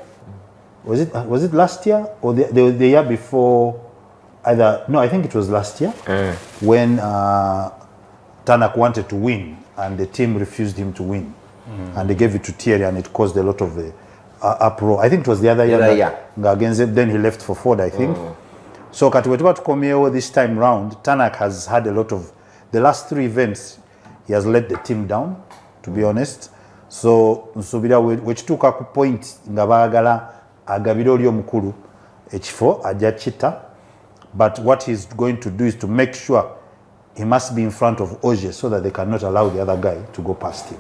Was it last year or the year before? No, I think it was last year when Tanak wanted to win and the team refused him to win, and they gave it to Thierry and it caused a lot of uproar. I think it was the other year. Against it, then he left for Ford, I think. So kati wetuba tukomyewo this time round, Tanak has had a lot of the last 3 events. He has let the team down, to be honest. So nsubira wekituuka ku point nga baagala agabira oli omukulu ekifo ajja kita. But what he's going to do is to make sure he must be in front of Oje so that they cannot allow the other guy to go past him.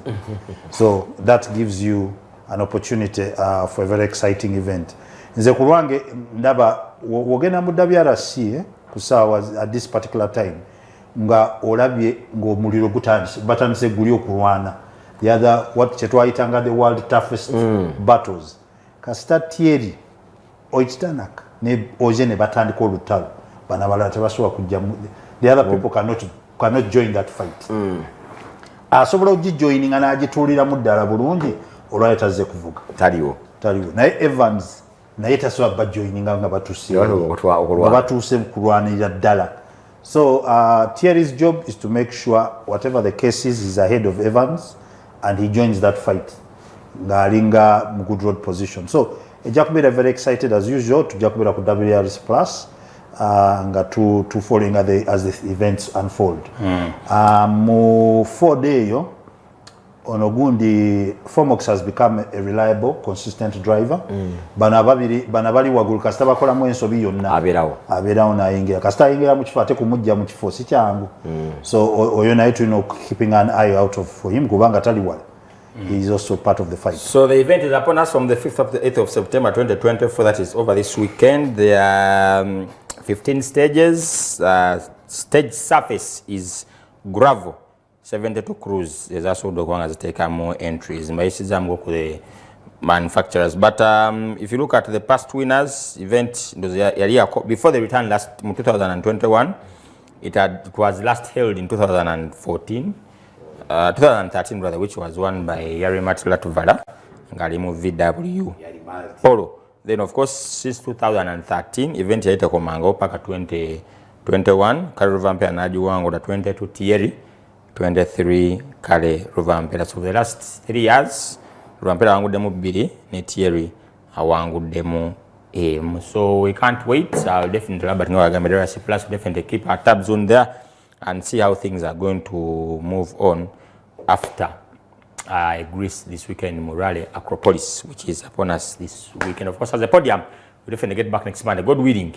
So that gives you an opportunity for a very exciting event. Nze ku lwange ndaba wogenda mu WRC kusaawa at this particular time nga olabye ng'omuliro batandise guli okulwana. The other, what chetwayitanga the world toughest battles. Kasita Thierry, Oichitanak, ne Oje ne batandika olutalo. Bana balala tebasobola kujja. The other people cannot join that fight. Asobola ogijoininga n'agituulira mu ddala bulungi olwayo tazze kuvuga. Taliwo. Naye Evans naye tasobola bajoininga nga batuuse kulwanirira ddala. So Thierry's job is to make sure whatever the case is, he's ahead of Evans and he joins that fight. Ng'alinga mu good road position. So ejja kubeera very excited as usual. Tujja kubeera ku WRS Plus nga tu following as the events unfold. Mu 4-day eyo ono gundi Fomox has become a reliable, consistent driver. Bana bali waggulu kasita bakolamu ensobi yonna abeerawo nayingira kasita ayingira mu kifo ate kumujja mu kifo si kyangu. So oyo naye tulina keeping an eye out for him kubanga tali wala. He is also part of the fight. So the event is upon us from the 5th to the 8th of September 2024. That is over this weekend. There are 15 stages. Stage surface is gravel. 72 crews. There's also the one has taken more entries. The manufacturers. But if you look at the past winners, event before the return last in 2021, it was last held in 2013 rather, which was won by Yarimat Latvala Ngalimu VW Polo. Then of course since 2013 event yaita komango paka 2021 Kale Rovampera najiwango da 22 Thierry 23 Kale Rovampera. So for the last 3 years Rovampera wangudemu 2 ne Thierry awangudemu M. So we can't wait. I'll definitely plus definitely keep our tabs on there and see how things are going to move on after Greece this weekend in Morale Acropolis, which is upon us this weekend. Of course, as a podium, we'll definitely get back next Monday. God willing,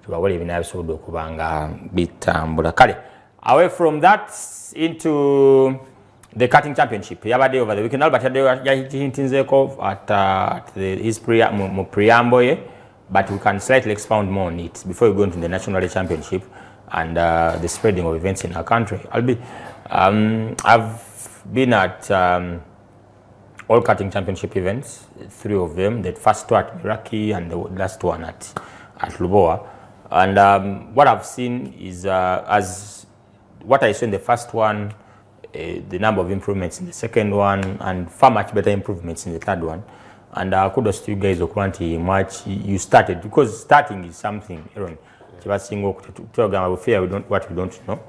to our even episode kubanga bitambula kale. Away from that, into the karting championship. Yabade over the weekend, Albert Hintinzeko at his preamble, but we can slightly expound more on it before we go into the national championship and the spreading of events in our country. I've been at all karting championship events, 3 of them. The first two at Meraki and the last one at LUBOWA. And what I've seen is, as what I saw in the first one, the number of improvements in the second one, and far much better improvements in the third one. And kudos to you guys much you started, because starting is something, Aaron. What we don't know.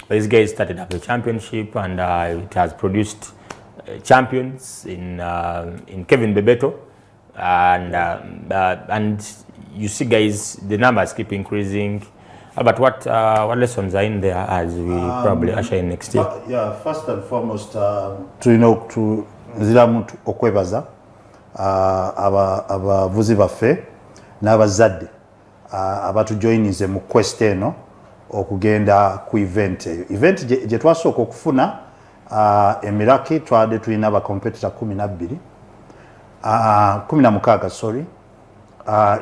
But these guys started up the championship, and it has produced champions in Kevin Bebeto, and you see, guys, the numbers keep increasing. But what lessons are in there as we probably usher in next year? Yeah, first and foremost, to nziramuntu okwebaza abavuzi baffe n'abazadde abatujoyinize mu quest eno okugenda ku event gye twasooka okufuna emiraki twadde tulina abakompetita 16 sorry.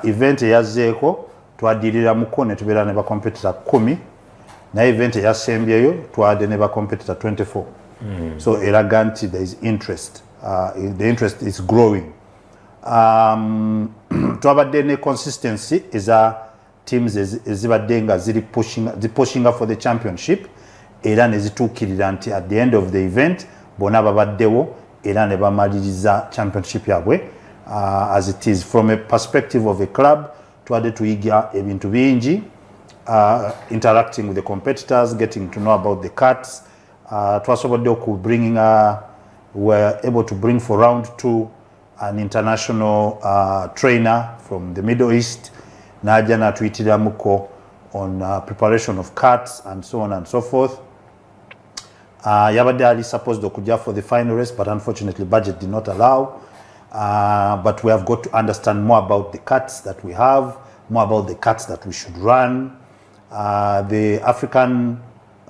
Event eyazzeeko twaddiriramuko ne tubeera ne bakompetita 10, naye event eyasembyeyo twadde ne bakompetita 24. So eraga nti there is interest. The interest is growing. Twabadde ne consistency eza teams ezibadde nga ziri pushinga for the championship, era ne zituukirira nti at the end of the event bonna babaddewo era ne bamaliriza championship yabwe. As it is from a perspective of a club, twadde tuyiga ebintu bingi, interacting with the competitors, getting to know about the karts. Twasobodde were able to bring for round 2 an international trainer from the Middle East. Naja natuyitiramuko on preparation of karts and so on and so forth. Yabadde ali supposed okuja for the final race, but unfortunately budget did not allow. But we have got to understand more about the karts that we have, more about the karts that we should run. The African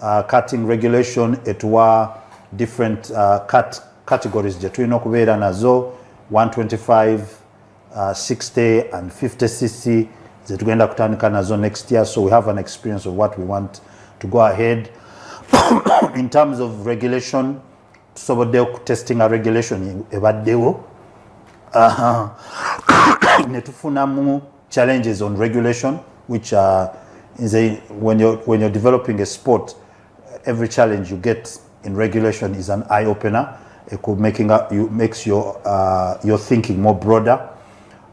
karting regulation, etwa different kart categories je tulina okubeera nazo, 125, 60 and 50cc ze tugenda kutandika nazo next year. So we have an experience of what we want to go ahead. In terms of regulation, tusobodde testing a regulation ebaddewo. Netufunamu challenges on regulation, which is when you're developing a sport, every challenge you get in regulation is an eye opener. It could makes your thinking more broader.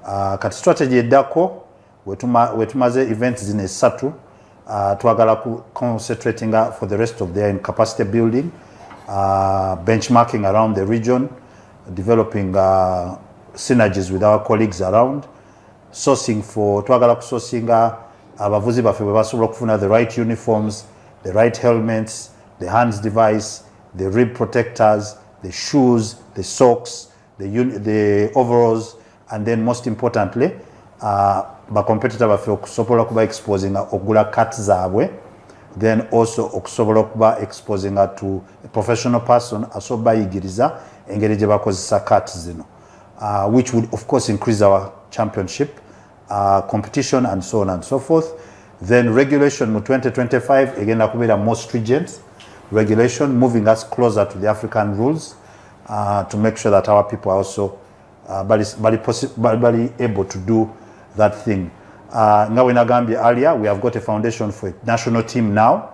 Kati strategy edako wetumaze events zine 3, twagala concentrating for the rest of the year in capacity building, benchmarking around the region, developing synergies with our colleagues around, twagala kusourcinga abavuzi baffe bwe basobola okufuna the right uniforms, the right helmets, the hands device, the rib protectors, the shoes, the socks, the overalls, and then most importantly, bakompetita baffe okusobola okuba exposing okugula karts zaabwe, then also okusobola okuba exposing to a professional person asobola bayigiriza engeri gye bakozesa karts zino, which would of course increase our championship competition and so on and so forth. Then regulation mu 2025 egenda kubeera more stringent regulation, moving us closer to the African rules, to make sure that our people are also able to do that thing. Nga we nagambye earlier, we have got a foundation for a national team now.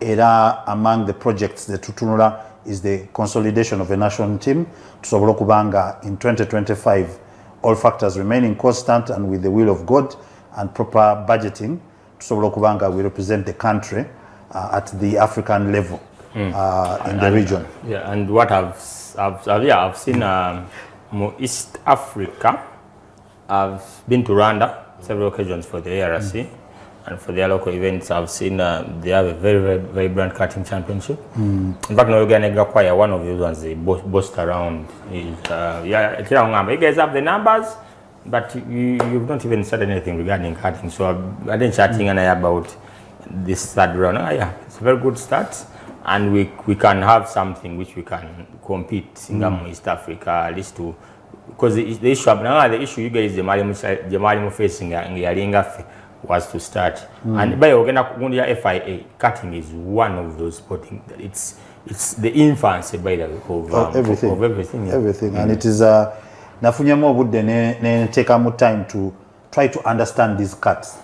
Era among the projects that tutunula is the consolidation of a national team. Tusobola kubanga in 2025, all factors remaining constant and with the will of God and proper budgeting, tusobola kubanga we represent the country at the African level in the region. Yeah, and what I've seen East Africa. I've been to Rwanda several occasions for the ARC, and for their local events I've seen they have a very, very vibrant karting championship. In fact, Noyoga one of those ones they boast around is you guys have the numbers, but you've not even said anything regarding karting. So I've been chatting about this third round. Yeah, it's a very good start, and we can have something which we can compete in East Africa, at least to. Because the issue you guys the facing was to start. And by FIA, karting is one of those sporting. it's the infancy by the everything. Of everything. Yeah. Everything. And it is nafunyamo obudde ne take time to try to understand these cuts.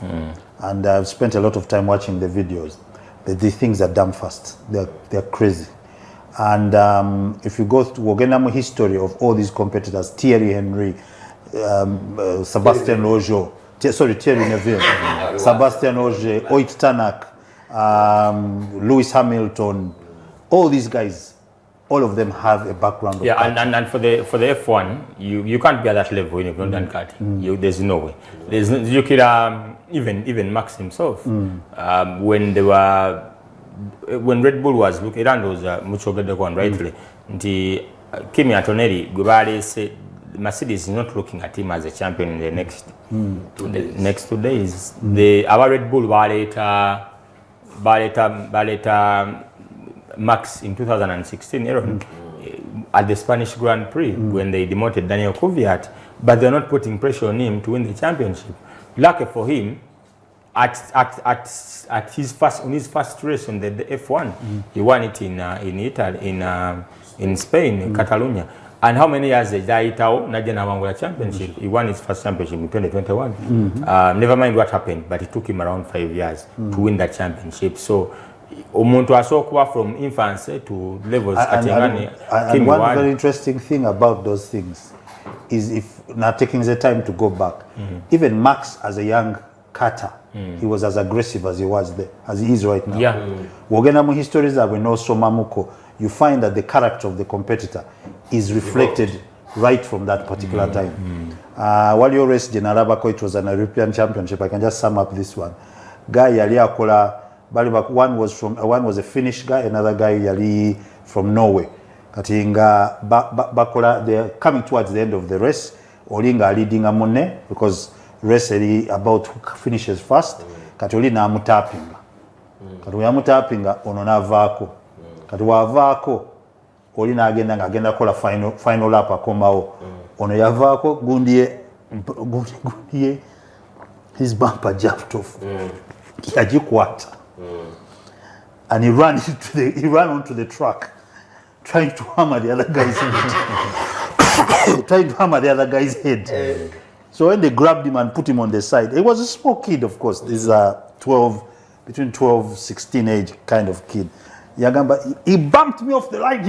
And I've spent a lot of time watching the videos. The things are damn fast. They're crazy. And if you go to Wogenamo history of all these competitors, Thierry Henry, Sebastian Lojo, Thierry Neville, Sebastian Lojo, Oit Tanak, Lewis Hamilton, all these guys, all of them have a background. Yeah, and for the F1, you can't be at that level when you've not done karting. There's no way. You could even Max himself when they were. When Red Bull was looking, Iran was much older one, rightly. Kimi Antonelli, Gubali said Mercedes is not looking at him as a champion in the next 2 days. Our Red Bull Baleta Max in 2016, Aaron, at the Spanish Grand Prix when they demoted Daniel Kvyat, but they're not putting pressure on him to win the championship. Lucky for him. At his first race on the F1, he won it in Italy, in Spain, in Catalonia. And how many years did Itao Najana Wangula championship? He won his first championship in 2021. Never mind what happened, but it took him around 5 years to win that championship. So Omuntu Asokwa from infancy to levels and one very interesting thing about those things is if now taking the time to go back, even Max as a young karter, he was as aggressive as he was there, as he is right now. Yeah. Wogenamo histories that we know Somamuko, you find that the character of the competitor is reflected right from that particular time. While you race Generabako, it was an European championship. I can just sum up this one. Guy Yali Akola, one was a Finnish guy, another guy Yali from Norway. Katinga Bakola, they're coming towards the end of the race. Olinga leading Amone because race about who finishes first. Katoli na mutapinga. Kati ya mutapinga ono navaako. Kati wavaako oli agenda kola final lap akomawo. Ono yavaako gundiye his bumper jumped off. Yajikwata. And he ran onto the track trying to hammer the other guy's head. So when they grabbed him and put him on the side, he was a small kid, of course. This is a between 12, 16 age kind of kid. Yagamba, he bumped me off the line.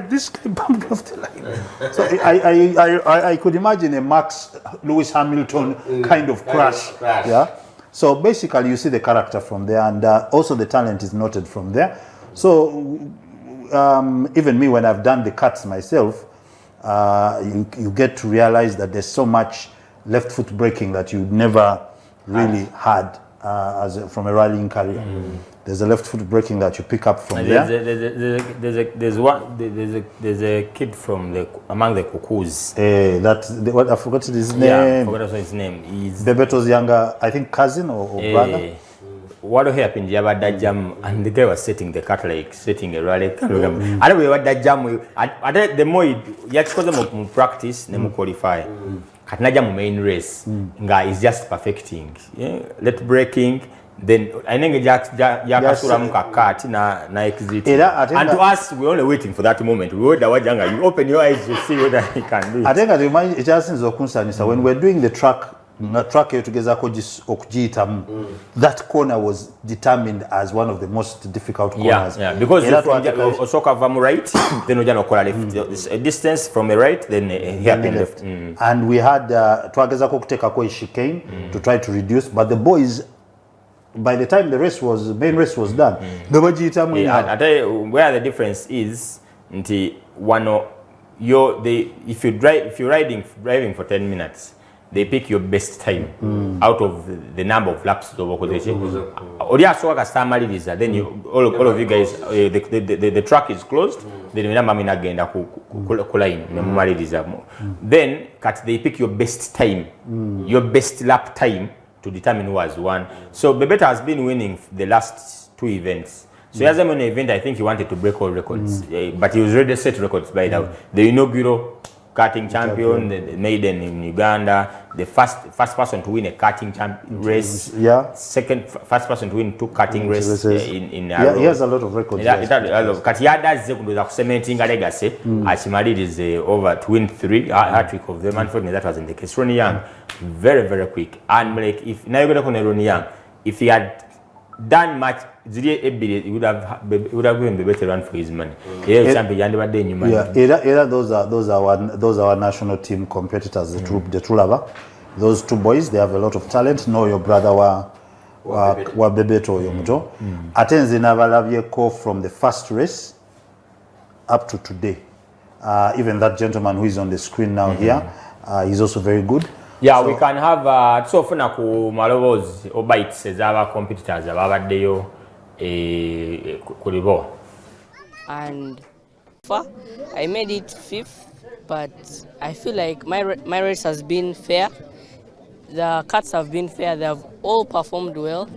This guy bumped me off the line. So I could imagine a Max Lewis Hamilton kind of crash. Yeah. So basically, you see the character from there, and also the talent is noted from there. So even me, when I've done the cuts myself, you get to realize that there's so much left foot braking that you never really had from a rallying career. There's a left foot braking that you pick up from there. There's a kid from among the Cuckoos. I forgot his name. Yeah, I forgot his name. He's Bebeto's younger, I think, cousin or brother. What happened? You had that jam, and the guy was setting the cut like setting a rally. I don't know what that jam. The more you practice, you qualify. Katnaja main race, nga is just perfecting. Yeah, let breaking. Then I think Jakasura cut na exit. And to us, we're only waiting for that moment. We wait our younger. You open your eyes, you see whether he can do it. I think at the moment, it just seems when we're doing the track here together, that corner was determined as one of the most difficult corners. Yeah, because from Osoka Vamu right, then Ojano Kola left. A distance from the right, then hairpin left. And we had Twagezako take a chicane to try to reduce, but the boys, by the time the main race was done, I tell you where the difference is. If you're driving for 10 minutes, they pick your best time out of the number of laps. Then all of you guys, the track is closed. Then they pick your best time, your best lap time to determine who has won. So Bebeta has been winning the last 2 events. So he has won an event. I think he wanted to break all records, but he was already set records by now. The inaugural karting champion, the maiden in Uganda, the first person to win a karting race, first person to win 2 karting races in a row. He has a lot of records. Katiada Zekundo cementing a legacy. Achimalid is over to win 3 hat-trick of them. Unfortunately, that wasn't the case. Ronnie Young, very, very quick. And like, if now you're going to Ronnie Young, if he had done much, he would have given the better run for his money. Those are our national team competitors, the true lover. Those 2 boys, they have a lot of talent. Know your brother wa Bebeto Yomuto. Atenzi Navalavie call from the first race up to today. Even that gentleman who is on the screen now here, he's also very good. Yeah, so we can have so funa ku malobos or bites as our competitors abaddeyo ku LUBOWA. And I made it 5th, but I feel like my race has been fair. The karts have been fair. They have all performed well,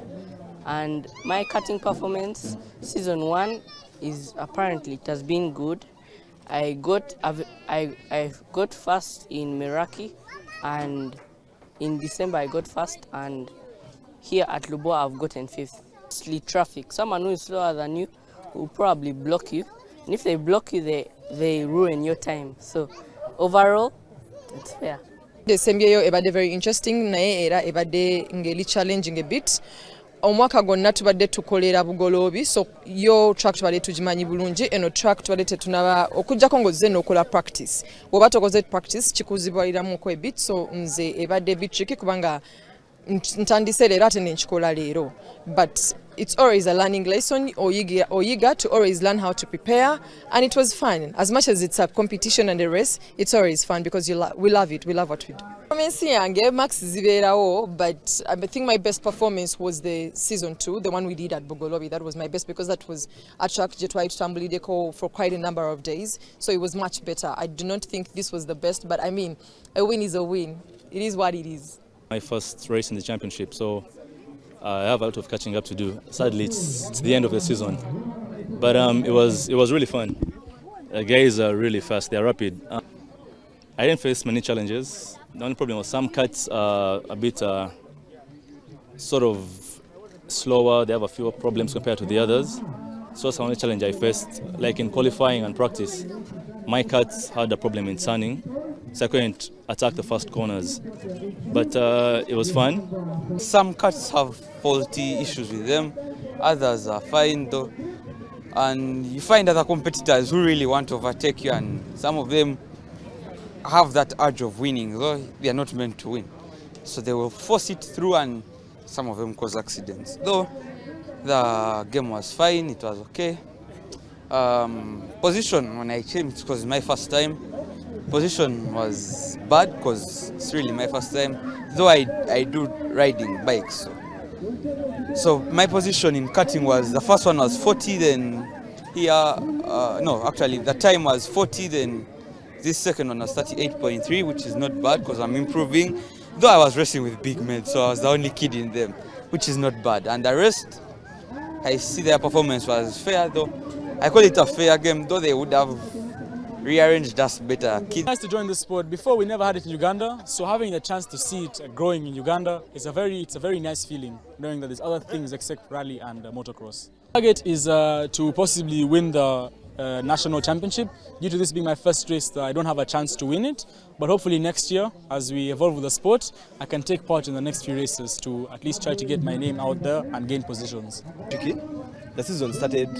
and my karting performance season 1 is apparently it has been good. I got first in Meraki. And in December I got first, and here at LUBOWA I've gotten 5th. Mostly traffic. Someone who is slower than you will probably block you, and if they block you, they ruin your time. So overall, it's fair. The sembyeyo ebadde very interesting, naye era ebadde ngeli challenging a bit. Omwaka gonna tubadde tukolera bugoloobi, so yo track tubadde tugimanyi bulungi, eno track tubadde tetunaba okujjako ng'ozze n'okola practice. Bw'oba tokoze practice kikuzibwaliramu ko a bit, so nze ebadde bit tricky kubanga ntandise leero ate nenkikola leero. But it's always a learning lesson, oyiga to always learn how to prepare, and it was fun. As much as it's a competition and a race, it's always fun because we love it, we love what we do. Performance yange max zibeerawo, but I think my best performance was the season 2, the one we did at Bogolobi. That was my best because that was a track jetwai tutambulideko for quite a number of days, so it was much better. I do not think this was the best, but I mean, a win is a win. It is what it is. My first race in the championship, so I have a lot of catching up to do. Sadly, it's the end of the season, but it was really fun. The guys are really fast, they're rapid. I didn't face many challenges. The only problem was some cuts are a bit sort of slower. They have a few problems compared to the others. So that's the only challenge I faced. Like in qualifying and practice, my cuts had a problem in turning, so I couldn't attack the fast corners. But it was fun. Some cuts have faulty issues with them, others are fine though. And you find other competitors who really want to overtake you, and some of them have that urge of winning, though they are not meant to win. So they will force it through, and some of them cause accidents. Though the game was fine, it was okay. Position, when I came, because it's my first time, position was bad because it's really my first time, though I do riding bikes. So my position in karting was, the first one was 40, then here, no, actually the time was 40, then this second one was 38.3, which is not bad because I'm improving. Though I was racing with big men, so I was the only kid in them, which is not bad. And the rest, I see their performance was fair, though. I call it a fair game, though they would have rearranged us better. It's nice to join the sport. Before we never had it in Uganda, so having the chance to see it growing in Uganda is a very nice feeling, knowing that there's other things except rally and motocross. Target is to possibly win the national championship. Due to this being my first race, I don't have a chance to win it, but hopefully next year, as we evolve with the sport, I can take part in the next few races to at least try to get my name out there and gain positions. The season started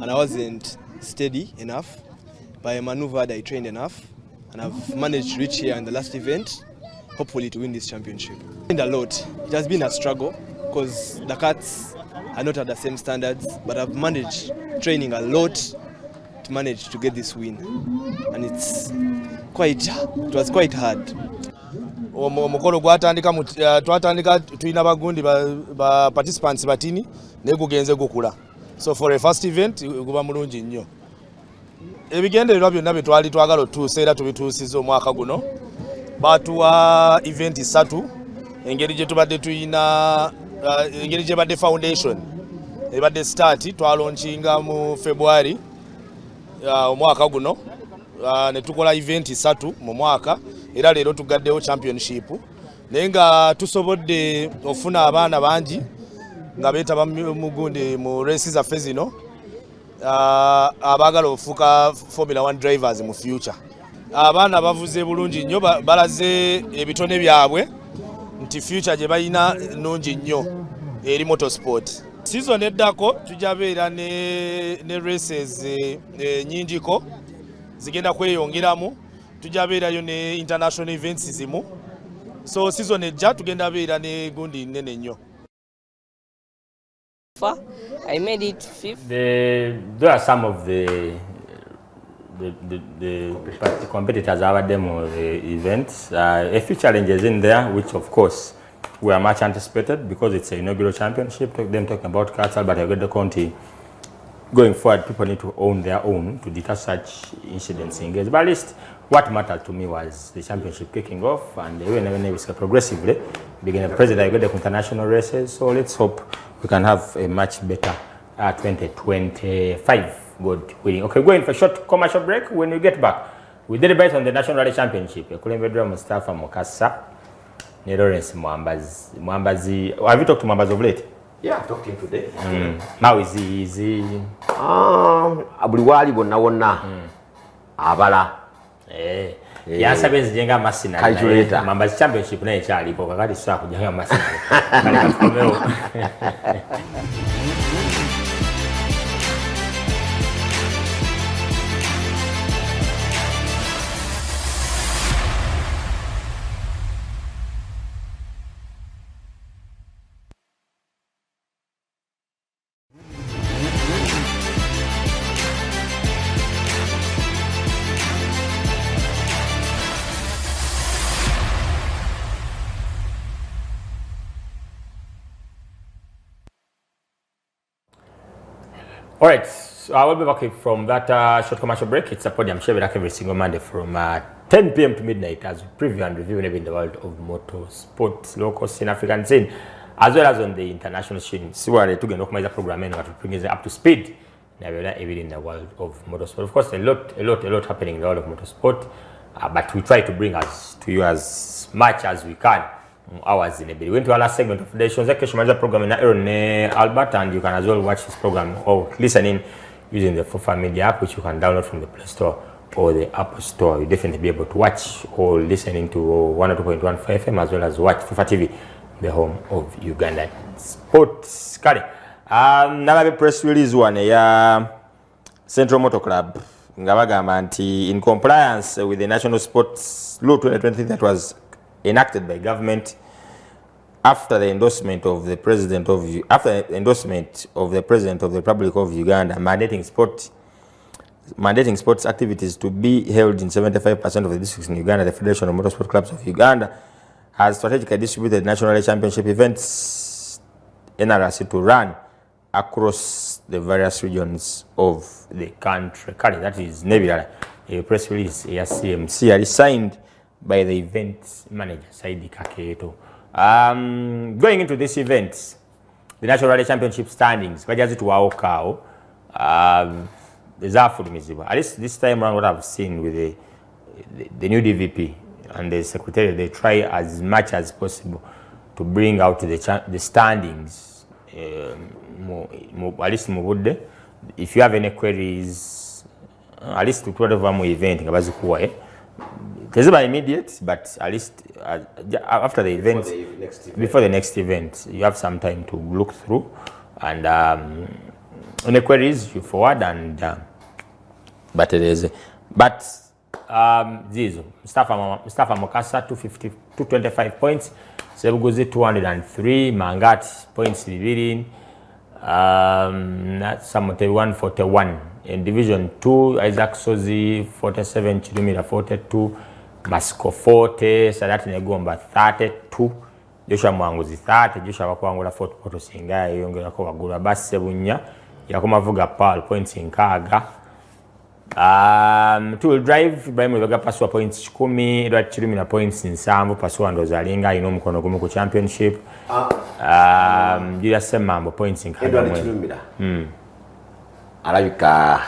and I wasn't steady enough, but I maneuvered, I trained enough, and I've managed to reach here in the last event, hopefully to win this championship. I've learned a lot. It has been a struggle because the karts are not at the same standards, but I've managed training a lot to manage to get this win, and it was quite hard. Omukolo twatandika tulina bagundi ba participants batini naye gugenze gukula, so for a first event guba mulungi nnyo. Ebigendererwa byonna bye twali twagala otuusa era tubituusiza omwaka guno. Batuwa event 3, engeri gye tubadde tuyina, engeri gye badde foundation ebadde start twalaunchinga mu February omwaka guno, ne tukola event 3 mu mwaka era leero tugaddewo championship naye nga tusobodde ofuna abaana bangi nga beetaba mugundi mu races zaffe zino abaagala ofuuka Formula 1 drivers mu future. Abaana bavuze bulungi nnyo balaze ebitone byabwe nti future gye balina nnungi nnyo eri motorsport. Season eddako tujja beera ne races nnyingiko zigenda kweyongeramu, tujja beerayo ne international events zimu, so season ejja tugenda beera ne gundi nnene nnyo. I made it fifth. There are some of the competitors out there on the events. A few challenges in there, which of course were much anticipated because it's an inaugural championship. Them talking about Qatar, but I get the county going forward. People need to own their own to deter such incidents in games. But at least what mattered to me was the championship kicking off, and when we progressively beginning president, I got the international races. So let's hope we can have a much better 2025. Good winning. Okay, going for a short commercial break. When we get back, we did a bet on the National Rally Championship. Kulembedwa Mustafa Mukasa, Lawrence Mwambazi. Have you talked to Mwambazi of late? Yeah, I've talked to him today. How is he? Abuliwali bonna abala. Yansabye nzijenga masina. Calculator. Mwambazi Championship naye kyalipo kakati swa kujenga masina. All right, so I will be back from that short commercial break. It's a Podium show back every single Monday from 10 p.m. to midnight as we preview and review in the world of motorsport, local scene, African scene, as well as on the international scene. So we are going to organize a program and to bring it up to speed in the world of motorsport. Of course, a lot happening in the world of motorsport, but we try to bring us to you as much as we can. Hours in a bit. We went to our last segment of the show. The program in Aaron Albert, and you can as well watch this program or listen in using the FOFA Media app, which you can download from the Play Store or the Apple Store. You'll definitely be able to watch or listen into 102.15 FM as well as watch FOFA TV, the home of Uganda sports. Kale. Nalabe press release one ya Central Motor Club. Ngabagamba nti in compliance with the National Sports Law 2023 that was enacted by government after the endorsement of the President of the Republic of Uganda mandating sports activities to be held in 75% of the districts in Uganda. The Federation of Motorsport Clubs of Uganda has strategically distributed national rally championship events NRC to run across the various regions of the country. That is Nebula, a press release CMC signed by the event manager Saidi Kaketo. Going into this event, the National Rally Championship standings, at least this time around, what I've seen with the new DVP and the secretary, they try as much as possible to bring out the standings. At least if you have any queries, at least to whatever event, it's not immediate, but at least after the event, before the next event, you have some time to look through, and on the queries you forward, and but it is, Zizo Mustafa Mukasa 225 points, Sebuguzi 203, Mangat points revealing, Samote 141. In Division 2, Isaac Sozi 47, Chidumira 42, Masco 40, Sadati Negomba 32, Joshua Mwanguzi 30, Joshua Wakwangula 40, Poto Singa, Yongera kwa Wagula Basi Sebunya, Yakoma Vuga Paul, points in Kaga. Two-wheel drive, Ibrahim Wega Pasua points 10, Edward Chidumira points in Sambu, Pasua and Rosalinga, Mkono Gumuku Championship. Julius Semambo points in Kaga. Alabika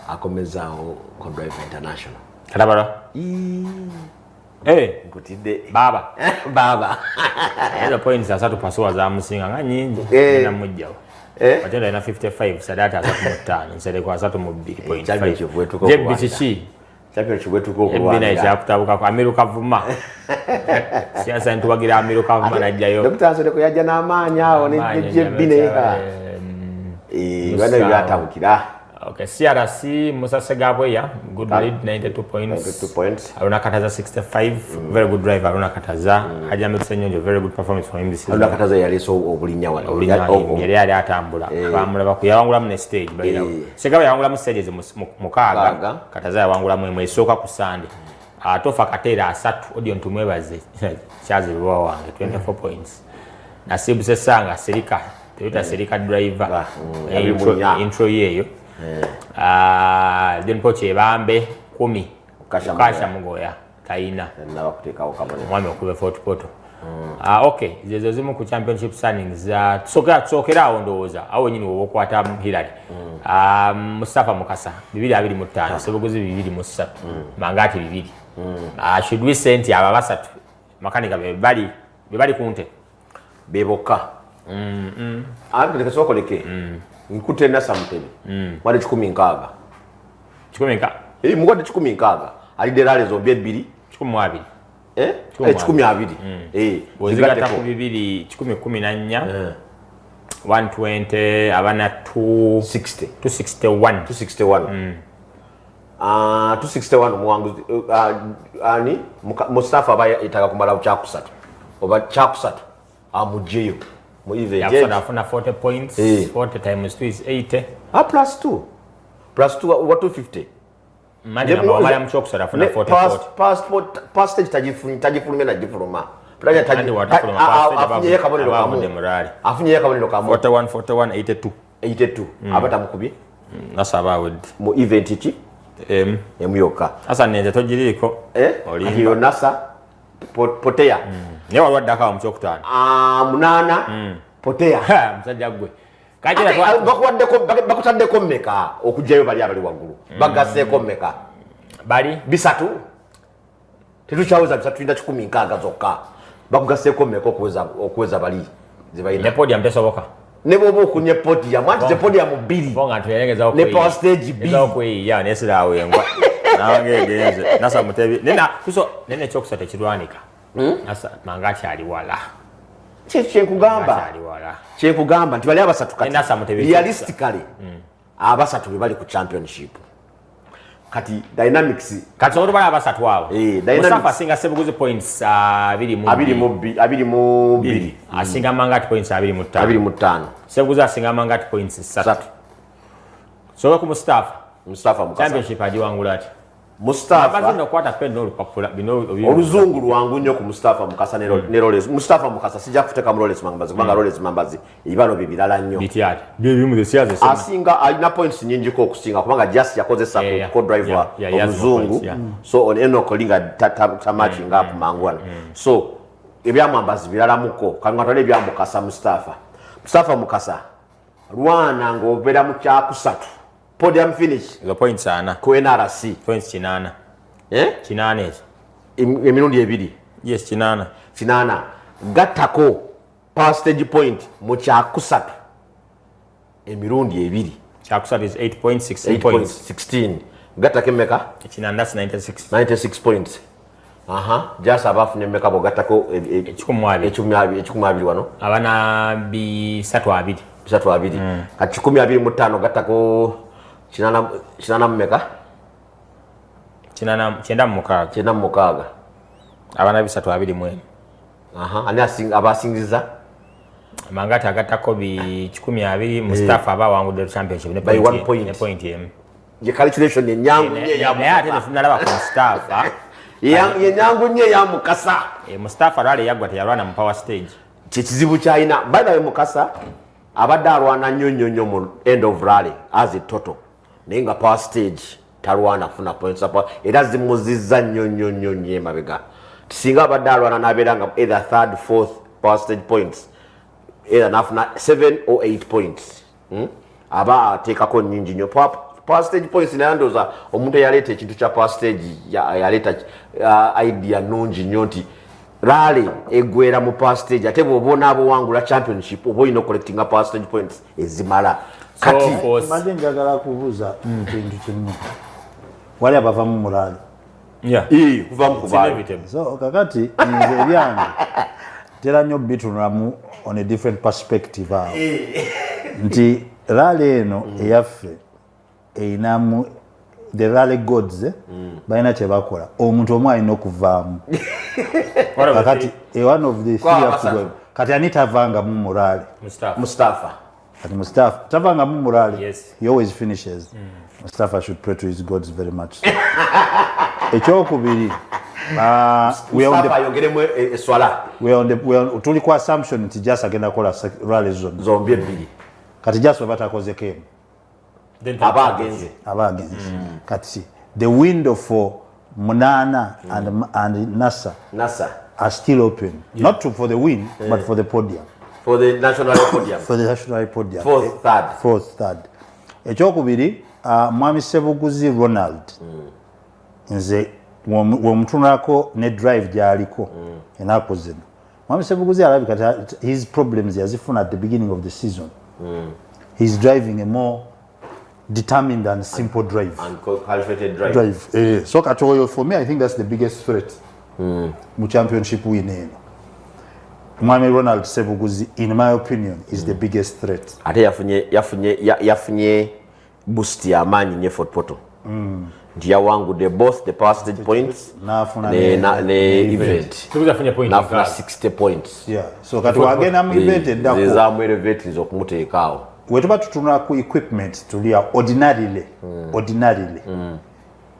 akomezaawo ko drive international Katabala nkutidde baba baba points asatu pasowa za musinga nga nyingi na mujjawo Atenda ina 55 Sadata asatu mu 5 nsere kwa asatu mu 2.5 Jebbi chichi championship wetu ko Ebina ekyakutabuka kwa Amiruka Vuma siasa ntuwagira Amiruka Vuma najjayo Dr. Ansole ko yajja n'amaanyi awo ne Jebbi neeka bana byatabukira. Okay, CRC Musa Segabweya, good lead, 92 points. 92 points. Aruna Kataza 65, very good driver. Aruna Kataza, Hajame Senyo, very good performance for him this season. Aruna Kataza yali so obulinya wala. Yali atambula. Bamulaba ku yawangula mu stage bayira. Segabweya yawangula mu stages mukaga. Kataza yawangula mu esooka ku Sunday. Atofa Katera asatu odi ontumwebaze. Chazi Lubowa wange 24 points. Nasibu Sesanga Serika, Toyota Serika driver. Intro yeyo. Then poche bambe 10 kasha mugoya taina nawa kuteka okamane mwame okube Fort Poto. Okay, zezo zimu ku championship standings za tsokera awo ndowooza awo nyini wo kwata Hillary. Mustafa Mukasa 225 sebuguzi 203 mangati 2. Should we send aba basatu makanika bebali kunte beboka ndeka sokoleke nkutenda samutebe wali 16 mugode 16 ali derale zombi 2 12 12 wozigata ku 2 14 120 abana 260 261 261 muwanguzi ani Mustafa abaya itaka kumala kyakusatu oba kyakusatu amujeyo mu event afuna 40 points 40 times 2 is 80 plus 2 what 250 manje na mwala mchokusara afuna 40 past stage tajifulumena jifuluma Praja taji afunye kabonero kamu afunye kabonero kamu 41 82 abata mukubi nasaba with mu event iki emyoka asa nende tojiriko hiyo nasa potea ne walwadde akawa mu kyokutaano munana potea musajja gwe bakutaddeko mmeka okujjayo bali abali waggulu bagasseeko mmeka bali bisatu tetukyaweza bisatu tulinda 16 zokka bakugasseeko mmeka okuweza bali zebalina ne podium tesoboka ne bwoba okunye podium anti podium 2 ne power stage 2 nesirawo engwa nange egenze nasa mutebi nene kyokusatu ekirwanika nasa mangati ali wala kyekugamba nti bali abasatu kati realistically abasatu bali ku championship kati dynamics kati olwo bali abasatu abo Mustafa asinga sebuguzi points 22 asinga mangati points 25 sebuguzi asinga mangati points 3 so ku Mustafa Mukasa championship ajiwangula ati Mustafa bazino kwata pendo olupapula bino oluzungu lwangu nnyo ku Mustafa Mukasa ne Rollins. Mustafa Mukasa sijja kuteka mu Rollins mambazi kubanga Rollins mambazi ibano bibirala nnyo bitiate bibimu the siaze asinga alina points nyingi ko okusinga kubanga just yakozesa ko driver omuzungu so on Enoch Linga matching up mangwana so ebyamambazi birala muko kanga tole bya Mukasa Mustafa Mukasa rwana ngobera mu kyakusatu podium finish the points ana ku NRC points kinana kinana emirundi ebiri yes kinana gattako past stage point mu kyakusatu emirundi ebiri kyakusatu is 8.16 points 16 gattako emeka kinana that's 96 points just abafunye emeka bo gattako ekikumwabiri wano abana bisatu abiri kati 15 gattako kinana mmeka kyenda mukaaga abana bisatu abiri mwemu ani abasingiza mangati agattako bi 12 Mustafa abawangudde championship ne point emu ye calculation enyangu ate netunalaba ku Mustafa yenyangu nnyo ya Mukasa Mustafa lwali yagwa teyalwana mu power stage kyekizibu kyalina by the way Mukasa abadde alwana nnyo mu end of rally as a total naye nga power stage talwana kufuna points era zimuzizza nnyo emabega singa abadde alwana n'abeera nga either 3rd 4th power stage points either nafuna 7 or 8 points aba ateekako nnyingi nnyo pass stage points nandoza omuntu yaleta ekintu kya pass stage yaleta idea nungi nnyo nti rally egwera mu pass stage ate bw'obona abo wangula championship oba olina collecting pass stage points ezimala kati manje njagala kubuuza kintu kimu wali abavamu mu rally kuva mu kubayo so kakati nze ebyange tera nnyo bitunulamu on a different perspective awo nti rally eno eyaffe einamu the rally gods balina kyebakola omuntu omu alina okuvaamu kakati one of the three kati ani tavangamu mu rally Mustafa kati Mustafa tavangamu mu rally he always finishes Mustafa should pray to his gods very much ekyokubiri tuli ku assumption nti Jas agenda kukola rally zombi ebbiri kati Jas weba takozeko emu abagenze kati the window for Munana and Nasa are still open not for the win but for the podium for the national podium fourth third ekyokubiri mwami Sebuguzi Ronald nze womutunako ne drive gyaliko enako zino mwami Sebuguzi alabika his problems yazifuna at the beginning of the season he's driving a more determined and simple drive and calculated drive. So katoyo for me I think that's the biggest threat mu championship win eno mwami Ronald Sebuguzi in my opinion is the biggest threat ate yafunye boost ya manyi nye Fort Portal nti yawangudde both the pass stage points ne event tukuzafunye point nafuna 60 points so kati wagenda mu event endako zezamu elevate okumuteekaawo wetuba tutunula ku equipment tulia ordinarily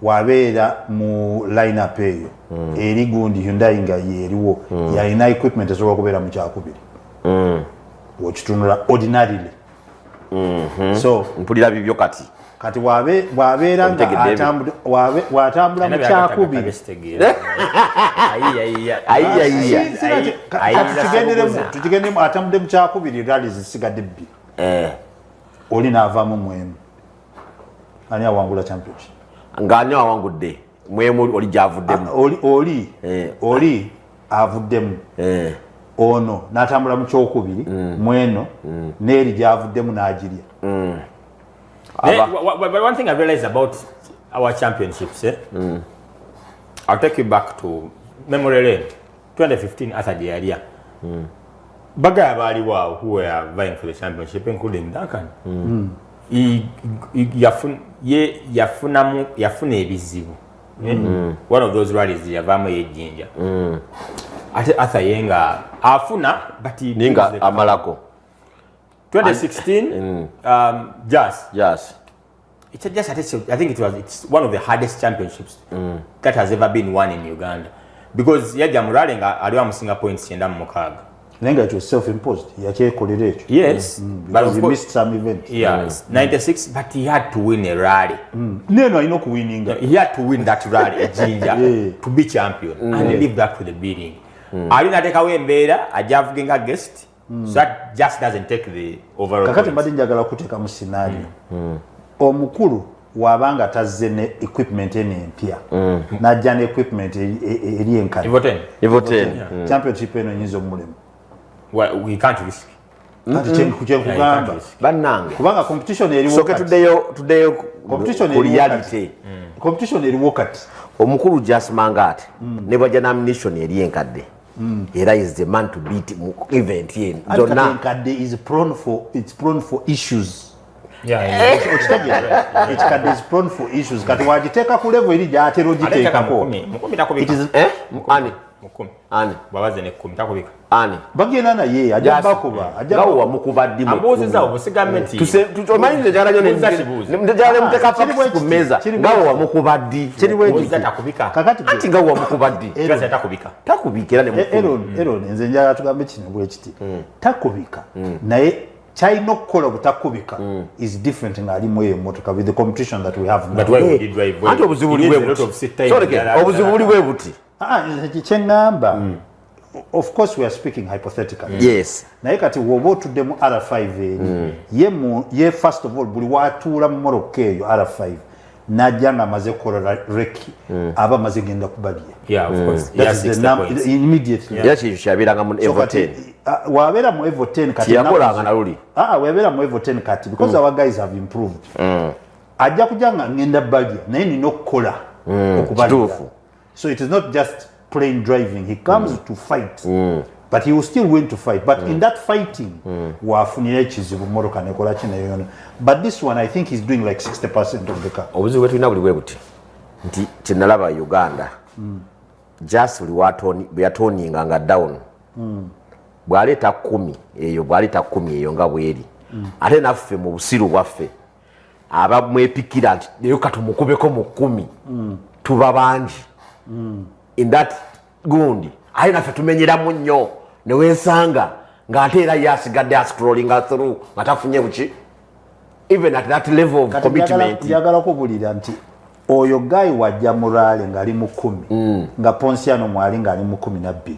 wabeera mu line up eyo eri gundi Hyundai nga yeriwo yalina equipment esobola okubeera mu kyakubiri wokitunula ordinarily so mpulira bibyo kati wabeera nga watambula mu kyakubiri tukigenderemu atambudde mu kyakubiri rally zisigadde bbiri oli naavaamu mwemu ani awangula championship ng'ani awangudde mwemu oli gyavuddemu oli avuddemu ono n'atambula mu kyokubiri mweno n'eri gyavuddemu n'agirya but one thing I realized about our championships I'll take you back to memory lane 2015 Arthur Diaria bagaya baaliwo awo who were vying for the championship including Duncan yafuna ebizibu one of those rallies yavaamu yejjinja ate Arthur yenga afuna but ninga amalako 2016 Jas it's just I think it's one of the hardest championships that has ever been won in Uganda because yajja mu rally nga aliwa musinga points 96 Nenga it was self-imposed. Yes, but he missed some events. Yes, 96, but he had to win a rally. No, he not winning. He had to win that rally, a ginger, to be champion and live back to the beating. I didn't take away Mbeda, a Javginga guest, so that just doesn't take the overall. Kakati mbadi njagala kuteka mu scenario. Omukulu wabanga tazze ne equipment empya. Najja ne equipment eri enkani. Ivoten. Championship eno nyizo mulemu. Well, we can't risk. Kubanga competition eri so today competition reality. Competition eri wakati. Omukulu just mangate. Ne bajja nomination eri enkadde. Era is the man to beat event yen. Enkadde is prone for issues. Enkadde is prone for issues. Kati wagiteka ku level eri gyatero giteekako. It is ani babaze ne 10 takubika ani bagenda na ye ajja bakuba ajja gawo mukubaddi mu ambozi obusigamenti tumanyize jana nyo ne jana muteka facts ku meza gawo mukubaddi takubika kakati gawo mukubaddi takubikira ne Eron nze njala tugambe kino bwe kiti takubika naye China kola butakubika is different ngali moye motoka with the competition that we have now. But why we did drive obuzibuli bwe buti kicengamba of course we are speaking hypothetically. Yes. Naye kati wobo tudde mu R5 ye first of all buli watuula mu Morocco eyo R5 najja nga amaze kola reki aba amaze genda kubalya. Yeah, of course. That's the points. Immediately. Yeah, she shabiranga mu Evo 10. Wabera mu Evo 10 kati yakolanga na luli. Wabera mu Evo 10 kati because our guys have improved. Ajja kujanga ngenda balya naye nino kola okubalya. So it is not just plain driving. He comes to fight. But he will still win to fight. But in that fighting, but this one, I think he's doing like 60% of the car. Obuzi wetu ina buli bwebuti. Nti chenalaba Uganda. Just we are toning nga down. Bwaleta 10 eyo bwaleta 10 eyo nga bweri. Ate naffe mu busiru bwaffe. Aba mwepikira nti eyo katumukubeko mu 10. Tuba banji. In that gundi. Aye naffe tumenyeramu nnyo ne wensanga ng'ate era yasigadde scrolling through ngatafunye buki even at that level of commitment. Njagala kubulira nti oyo guy wajja murale ngali mu 10 nga Ponsiano mwali ngali mu 12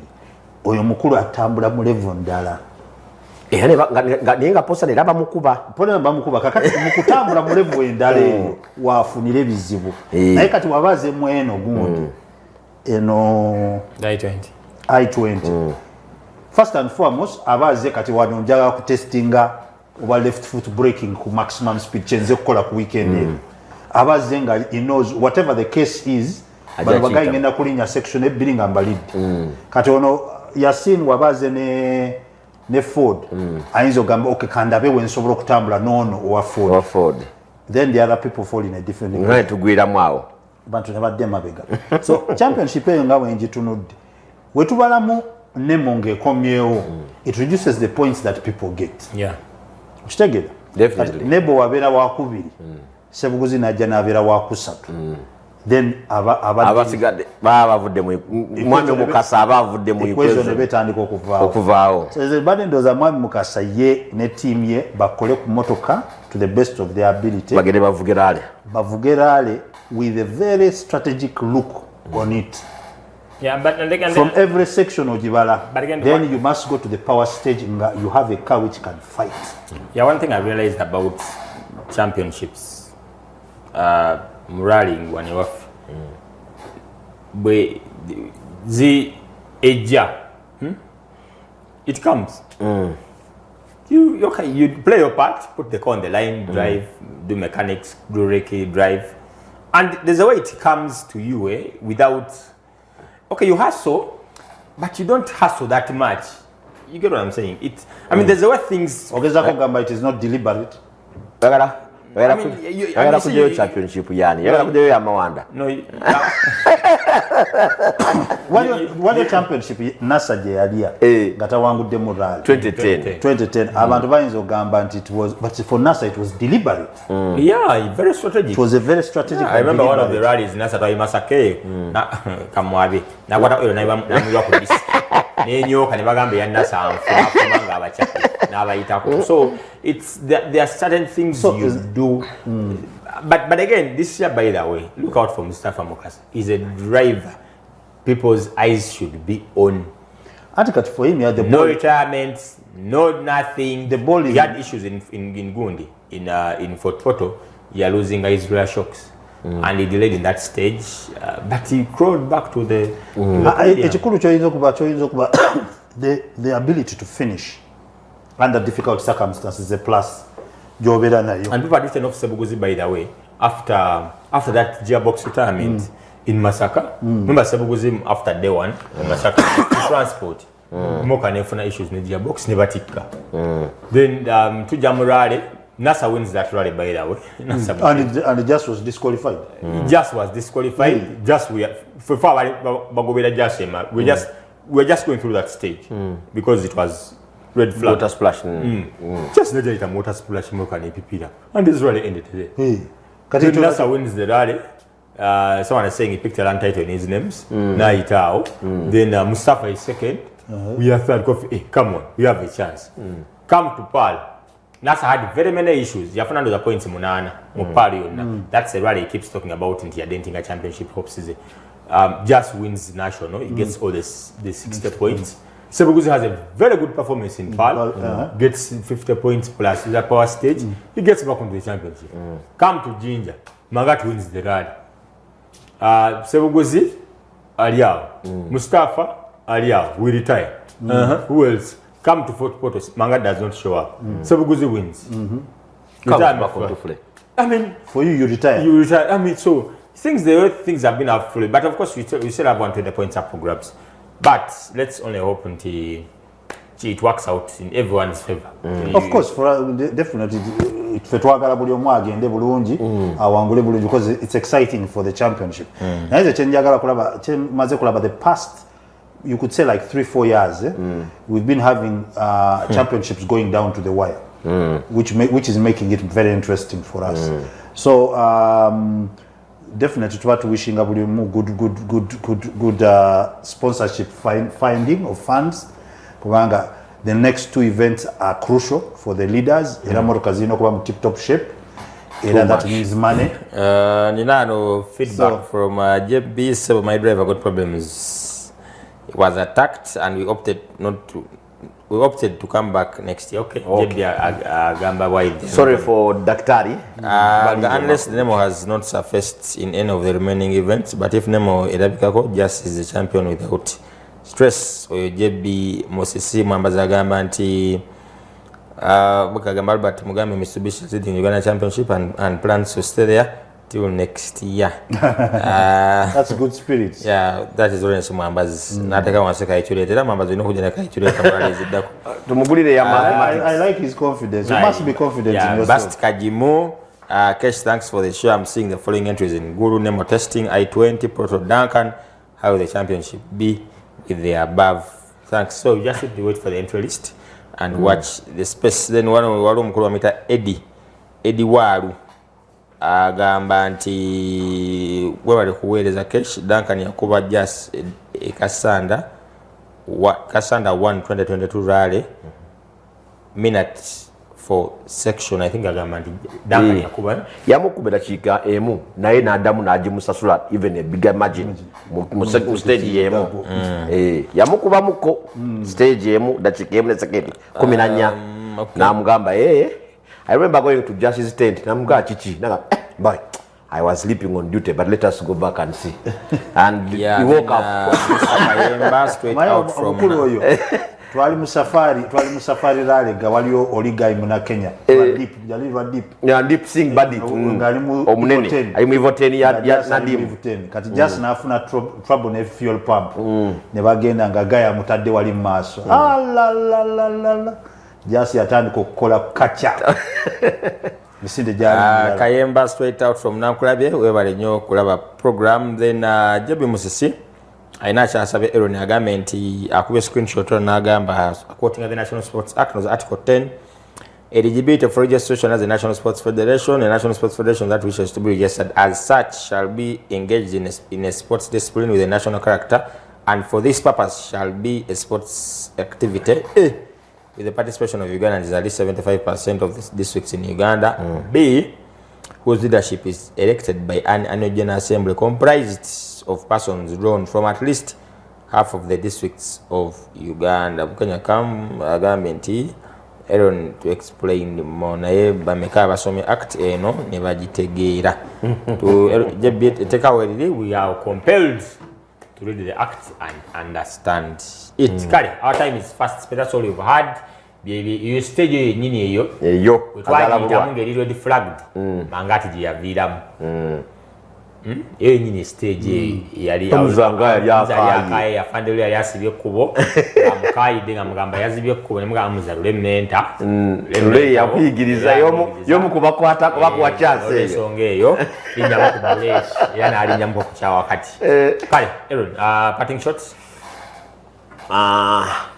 oyo mukulu atambula mu level ndala nga Ponsiano era bamukuba kakati mukutambula mu level endala eyo wafunire bizibu naye kati wabaze mweno gundi eno I20 first and foremost abaze kati wano njaga ku testinga oba left foot braking ku maximum speed chenze kukola ku weekend abaze nga he knows whatever the case is bali bagayi ngenda kulinya section ebbiri nga mbalidde kati ono Yasin wabaze ne Ford ayinza ogamba okay kandabe wensobola okutambula nono owa Ford then the other people fall in a different way right tugwira mwawo bantu ne badde mabega so championship eyo nga wenji tunudde wetubalamu nemonge komyewo it reduces the points that people get. Kitegera definitely nebo wabera wa kubiri sebuguzi najja nabera wa kusatu then abasigadde bavudde mu mwami Mukasa abavudde mu equation ne betandika okuvaawo so the bad ndoza mwami Mukasa ye ne team ye bakole ku motoka to the best of their ability bagere bavugerale with a very strategic look on it. But from every section of Jibala, then you must go to the power stage and you have a car which can fight. Yeah, one thing I realized about championships, rallying when you're off, the edge, it comes. You play your part, put the car on the line, drive, do mechanics, do recce, drive, and there's a way it comes to you without. Okay, you hustle, but you don't hustle that much. You get what I'm saying? I mean, there's a way things. Okay, Zakogamba, it is not deliberate. You championship yani. No. What your championship NASA Jalia gata wangu demoral 2010 abantu bayinzo gamba nti it was, but for NASA it was deliberate. Yeah, very strategic. It was a very strategic. I remember one of the rallies NASA to Masake na kamwabi na kwata oyo na mwa kulisi nenyo kanibagambe ya NASA amfumanga abachapa na abayitako. So it's there are certain things you do. But again, this year, by the way, look out for Mustafa Mukasa. He's a driver. People's eyes should be on. For him, yeah, no retirements, no nothing. The ball is. He had issues in Gundi, in Fort Poto. He are losing his rear shocks, and he delayed in that stage. But he crawled back to the. The ability to finish under difficult circumstances is a plus. And people are written off Sebuguzi, by the way, after that gearbox retirement in Masaka. Remember Sebuguzi after day one in Masaka transport. More can issues in the gearbox, never tika. Then to Jamurale, NASA wins that rally, by the way. And it just was disqualified. Just was disqualified. Just we're just going through that stage because it was red flag. Water splash. Just the data motor splash and this rally ended today. NASA wins the rally. Someone is saying he picked a land title in his names. Naitao. Then Mustafa is second. We are third. Hey, come on, we have a chance. Come to Pal. NASA had very many issues. You have to the points Munana, Mupari. That's a rally he keeps talking about in the Identinga Championship. Hopes just wins national. He gets all the 60 points. Sebuguzi has a very good performance in PAL, gets 50 points plus the power stage, he gets back onto the championship. Come to Jinja, Mangat wins the rally. Sebuguzi, Aliao, Mustafa, Aliao, we retire. Who else? Come to Fort Portos, Mangat does not show up. Sebuguzi wins. I mean, for you retire. You retire. I mean, so things have been outflow, but of course we still have 120 points up programs. But let's only hope until it works out in everyone's favor. Of course, for definitely, because it's exciting for the championship. The past, you could say like 3-4 years, we've been having championships going down to the wire, which is making it very interesting for us. So definitely try to wishing good sponsorship finding of funds. The next 2 events are crucial for the leaders. Casino kuba tip top shape. That means money. Nina feedback from JB. So my driver got problems. He was attacked, and we opted to come back next year. Okay. Sorry for Daktari. Unless Nemo has not surfaced in any of the remaining events, but if Nemo Edabikako just is the champion without stress, or JB Mosisi Mwambaza gamba nti Bukagamba Albert Mugambe Mitsubishi is leading Uganda Championship and plans to stay there till next year. That's good spirit. Yeah, that is really Mwambazi. Nataka waseka ichulete Mwambazi no kujana kaichulete mwalizi dako. Tumugulire I like his confidence. You must be confident in yourself. Bast Kajimu, Kesh, thanks for the show. I'm seeing the following entries in Guru Nemo testing, I-20, Proto Duncan. How will the championship be with the above? Thanks. So you just have to wait for the entry list and watch the space. Then one mkulu meter Eddie Waru agamba nti webale kuweereza Kesh Duncan yakuba just Kasanda 1 2022 rally minute for section. I think agamba nti Duncan yakuba dakika emu naye nadamu najimusasula even a bigger margin mu stage emu yamukuba muko stage emu dakika emu ne second 14 namugamba I remember going to Justice tent namuga chichi nanga boy I was sleeping on duty, but let us go back and see. And he woke up. Straight out from Twali musafari rally gawaliyo oliga imuna Kenya. Deep. Yeah, deep sing body. Omunene. Ayi mu 10 ya Nadim. Kati just nafuna trouble ne fuel pump. Ne bagenda ngagaya mutadde wali maso. La. Just yatandika okukola kacha. Kayemba straight out from Nankulabye webale nnyo kulaba program. Then Jebi Musisi ayina kyasabye Aaron agambe nti akube screenshot n'agamba quoting the National Sports Act was Article 10, eligibility for registration as a National Sports Federation. A National Sports Federation that wishes to be registered as such shall be engaged in a sports discipline with a national character, and for this purpose shall be a sports activity with the participation of Ugandans at least 75% of the districts in Uganda. B, whose leadership is elected by an annual general assembly comprised of persons drawn from at least half of the districts of Uganda. Bukanya kam agamenti Aaron to explain more naye bameka basome act eno ne bagitegeera to take away we are compelled to read the act and understand it. Kale, our time is fast, but that's all you've had. Baby, you stage nyini eyo. Twali tamungeri ready flagged. Mangati giyaviramu. Nyini stage yali yakaye yafandele yali asibye kubo. Amukaide ngamugamba yazibye kubo nemugamba muzalule menta. Lule yakuyigiriza yomu kubakwata kubakuwa chance eyo. Songe eyo inyama kubulesh yana ali nyamko kucha wakati. Kale, Aaron, parting shots.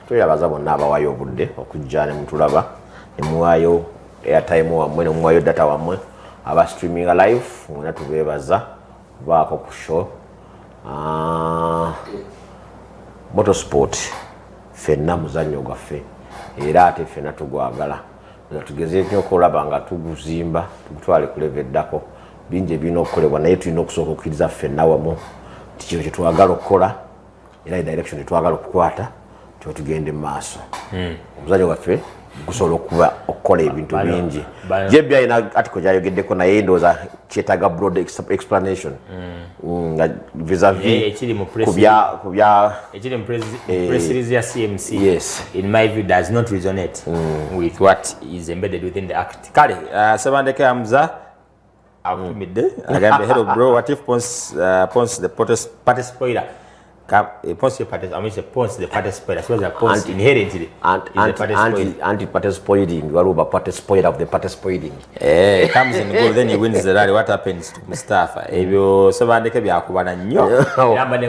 Tuyabaza bonna abawayo obudde okujja ne mutulaba ne muwayo airtime wamwe ne muwayo data wamwe aba streaming live ngona tubebaza baako ku show motorsport fenna muzannyo gwaffe era ate fenna tugwagala nga tugezeeko okulaba nga tuguzimba tugutwale ku level eddako bingi ebirina okukolebwa naye tulina okusooka okukkiriza fenna wamu kino kye twagala okukola era direction twagala okukwata tugende maaso omuzanyo gwaffe gusobola okuba okukola ebintu bingi jebbi alina article gyayogeddeko naye ndowooza kyetaaga broad explanation vis-a-vis ekiri mu press release ya CMC in my view does not resonate with what is embedded within the act. Kale Sebandeke Hamza akumidde agambe hello bro, what if Pons the party spoiler Pons the party spoiler, so that Pons inherently anti-party spoiling, Waruba party spoiler of the party spoiling. Comes in goal, then he wins the rally. What happens to Mustafa? Ebyo Sebandeke byakubana nnyo.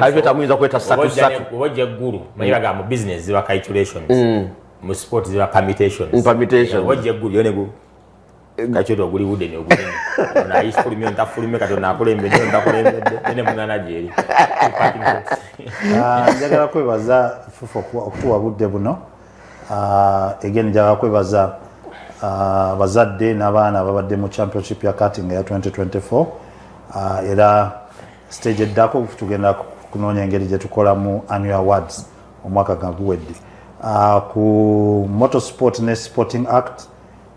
Kabita muyinza kweta satu wajja guru mayibaga mu business ziba calculations mu sport ziba permutations wajja guru yonego kachoto guli wude ne oguli na isfulumyo ntafulumyo katona akulembedde ene munana jeri njagala kwebaza fufu okutuwa budde buno again njagala kwebaza bazadde n'abaana ababadde mu championship ya karting ya 2024 era stage eddako tugenda kunoonya engeri gye tukola mu annual awards omwaka guwedde ku motorsport ne sporting act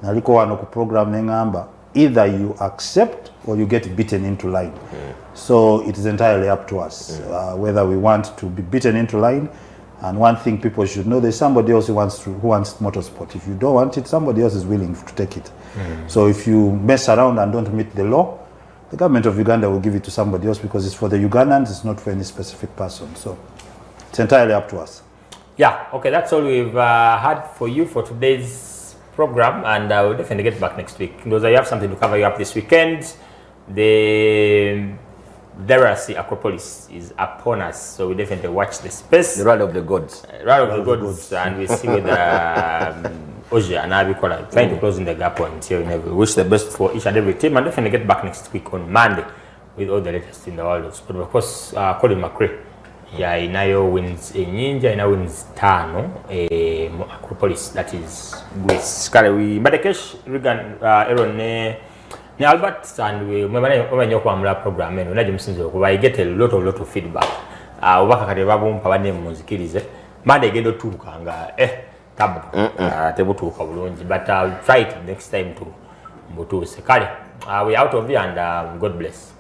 naliko wano ku program nengamba either you accept or you get beaten into line. So it is entirely up to us whether we want to be beaten into line. And one thing people should know, there's somebody else who wants motorsport. If you don't want it, somebody else is willing to take it. So if you mess around and don't meet the law, the government of Uganda will give it to somebody else because it's for the Ugandans, it's not for any specific person. So it's entirely up to us. Yeah, okay, that's all we've had for you for today's program, and we'll definitely get back next week. Because I have something to cover you up this weekend. The Derasi Acropolis is upon us, so we definitely watch the space. The Rally of the Gods. Rally of the Gods, and we see with Oja and Abikola trying to close in the gap until we wish the best for each and every team, and definitely get back next week on Monday with all the latest in the world of sport. Of course, Colin McRae. Yeah, inayo wins Nyinja, inayo wins tano Acropolis, that is Greece. Kale we Badekesh, Regan, Aaron ne Albert, and we mwenye kwa mla program eno naje msinzo kuba I get a lot of feedback. Ubaka kati babu mpabane muzikirize. Mande gendo tuka nga tabu. Tebutuka bulungi, but I'll try it next time to mbutuse. Kale we out of here, and God bless.